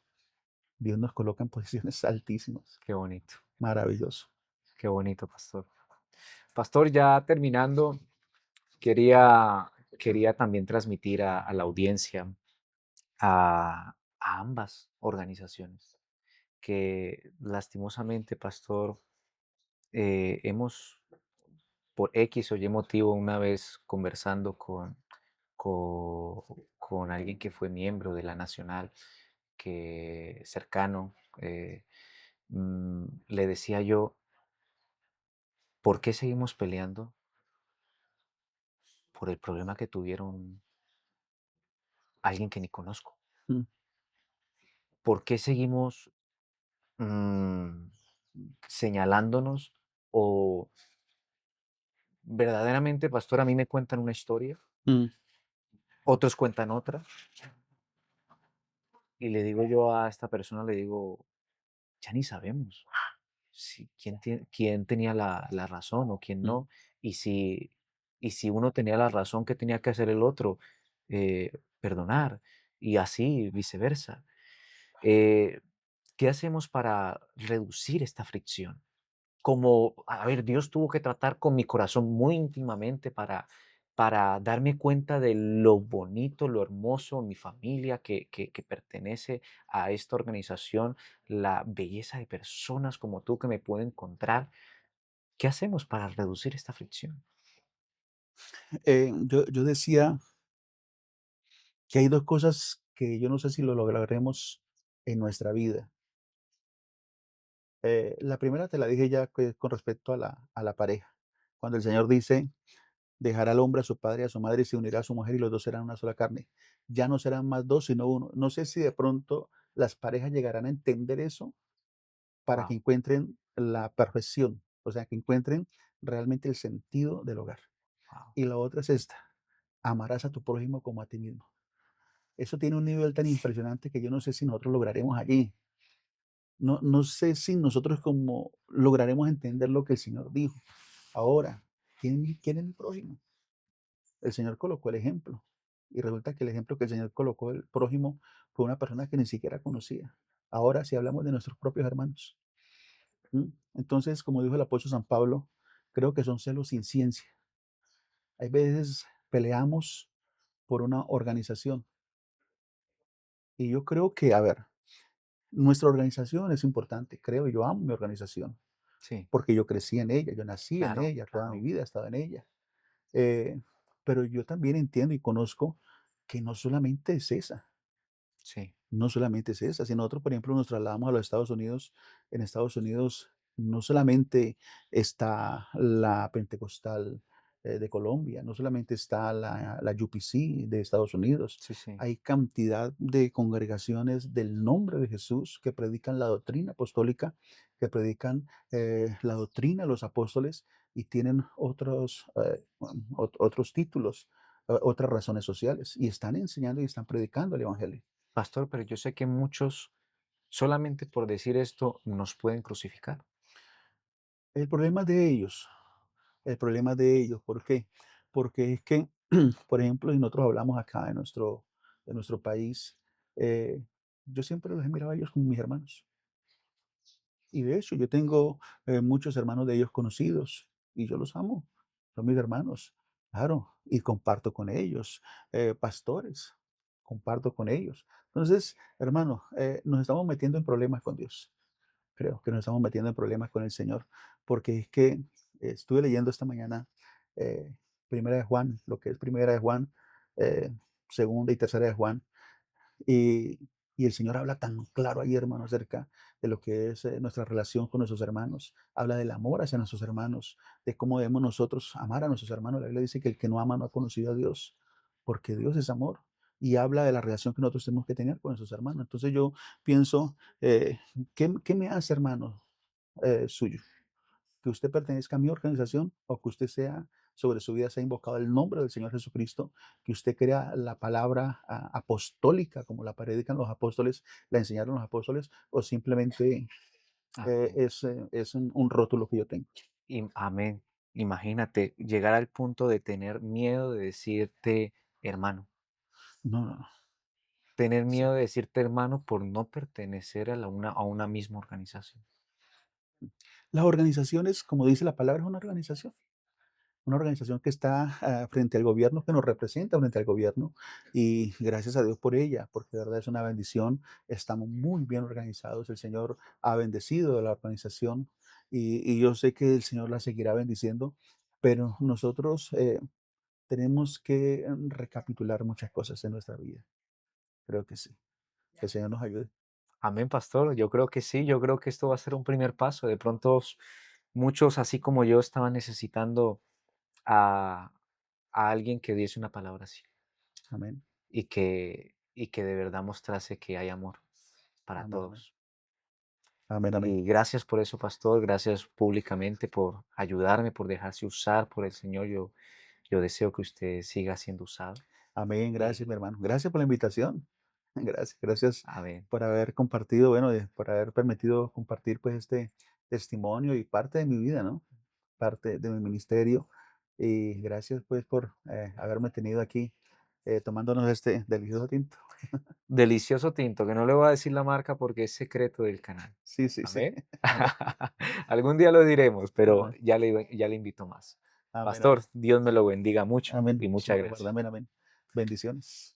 Dios nos coloca en posiciones altísimas. Qué bonito, Maravilloso. qué bonito, pastor. Pastor, ya terminando, quería también transmitir a la audiencia, a ambas organizaciones, que lastimosamente, pastor, hemos, por X o Y motivo, una vez conversando con alguien que fue miembro de la Nacional, que cercano, le decía yo, ¿por qué seguimos peleando por el problema que tuvieron alguien que ni conozco? Mm, ¿Por qué seguimos mm, señalándonos o verdaderamente, pastor, a mí me cuentan una historia, mm, otros cuentan otra, y le digo yo a esta persona, le digo, ya ni sabemos si quién tenía la razón o quién mm. no, y si uno tenía la razón, ¿qué tenía que hacer el otro? Perdonar, y así viceversa. Eh, ¿Qué hacemos para reducir esta fricción? Como, a ver, Dios tuvo que tratar con mi corazón muy íntimamente para darme cuenta de lo bonito, lo hermoso, mi familia que pertenece a esta organización, la belleza de personas como tú que me puedo encontrar. ¿Qué hacemos para reducir esta fricción? Yo decía que hay dos cosas que yo no sé si lo lograremos en nuestra vida. La primera te la dije ya que es con respecto a la pareja. Cuando el Señor dice, dejará al hombre a su padre y a su madre y se unirá a su mujer y los dos serán una sola carne. Ya no serán más dos, sino uno. No sé si de pronto las parejas llegarán a entender eso para que Wow, encuentren la perfección, o sea, que encuentren realmente el sentido del hogar. wow. Y la otra es esta, amarás a tu prójimo como a ti mismo. Eso tiene un nivel tan impresionante que yo no sé si nosotros lograremos allí. No sé si nosotros como lograremos entender lo que el Señor dijo. Ahora, quién es mi prójimo? El Señor colocó el ejemplo. Y resulta que el ejemplo que el Señor colocó el prójimo fue una persona que ni siquiera conocía. Ahora, si hablamos de nuestros propios hermanos. ¿Mm? Entonces, como dijo el apóstol San Pablo, creo que son celos sin ciencia. Hay veces peleamos por una organización. Y yo creo que, a ver, nuestra organización es importante. Creo, yo amo mi organización Sí, porque yo crecí en ella, yo nací en claro, ella, toda mi claro. vida he estado en ella. Eh, pero yo también entiendo y conozco que no solamente es esa. Sí, No solamente es esa, si nosotros, por ejemplo, nos trasladamos a los Estados Unidos, en Estados Unidos no solamente está la Pentecostal de Colombia, no solamente está la UPC de Estados Unidos, sí, sí. hay cantidad de congregaciones del nombre de Jesús que predican la doctrina apostólica, que predican la doctrina de los apóstoles y tienen otros títulos, otras razones sociales, y están enseñando y están predicando el Evangelio. Pastor, pero yo sé que muchos, solamente por decir esto, nos pueden crucificar. El problema de ellos, el problema de ellos, ¿por qué? Porque es que, por ejemplo, y nosotros hablamos acá de nuestro país, eh, yo siempre los he mirado a ellos como mis hermanos. Y de hecho, yo tengo muchos hermanos de ellos conocidos y yo los amo. Son mis hermanos, claro, y comparto con ellos, pastores, comparto con ellos. Entonces, hermano, nos estamos metiendo en problemas con Dios. Creo que nos estamos metiendo en problemas con el Señor, porque es que estuve leyendo esta mañana Primera de Juan, lo que es Primera de Juan, eh, Segunda y Tercera de Juan, y, y el Señor habla tan claro ahí, hermano, acerca de lo que es nuestra relación con nuestros hermanos. Habla del amor hacia nuestros hermanos, de cómo debemos nosotros amar a nuestros hermanos. La Biblia dice que el que no ama no ha conocido a Dios, porque Dios es amor. Y habla de la relación que nosotros tenemos que tener con nuestros hermanos. Entonces yo pienso, ¿qué me hace hermano suyo? Que usted pertenezca a mi organización o que usted sea, sobre su vida, sea invocado el nombre del Señor Jesucristo, que usted crea la palabra apostólica como la predican los apóstoles, la enseñaron los apóstoles, o simplemente Amén. Es un rótulo que yo tengo. Amén. Imagínate llegar al punto de tener miedo de decirte hermano, No, no, no. tener Sí. miedo de decirte hermano por no pertenecer a una misma organización. Las organizaciones, como dice la palabra, es una organización que está frente al gobierno, que nos representa frente al gobierno, y gracias a Dios por ella, porque de verdad es una bendición. Estamos muy bien organizados. El Señor ha bendecido a la organización y yo sé que el Señor la seguirá bendiciendo, pero nosotros tenemos que recapitular muchas cosas en nuestra vida. Creo que sí. Que el Señor nos ayude. Amén, pastor. Yo creo que sí, yo creo que esto va a ser un primer paso. De pronto, muchos, así como yo, estaban necesitando a, a alguien que diese una palabra así Amén. y que de verdad mostrase que hay amor para Amén. Amén. todos. Amén. Amén. Y gracias por eso, pastor. Gracias públicamente por ayudarme, por dejarse usar por el Señor. Yo deseo que usted siga siendo usado. Amén. Gracias, Y mi hermano. Gracias por la invitación. Gracias, gracias amén. por haber compartido, bueno, por haber permitido compartir pues este testimonio y parte de mi vida, ¿no? Parte de mi ministerio. Y gracias pues por haberme tenido aquí tomándonos este delicioso tinto. Delicioso tinto, que no le voy a decir la marca porque es secreto del canal. Sí, sí, sí. Amén. Amén. Algún día lo diremos, pero Amén. ya le invito más. Amén. Pastor, Amén. Dios me lo bendiga mucho Amén. y Sí, muchas igual, gracias. amén. Amén. Bendiciones.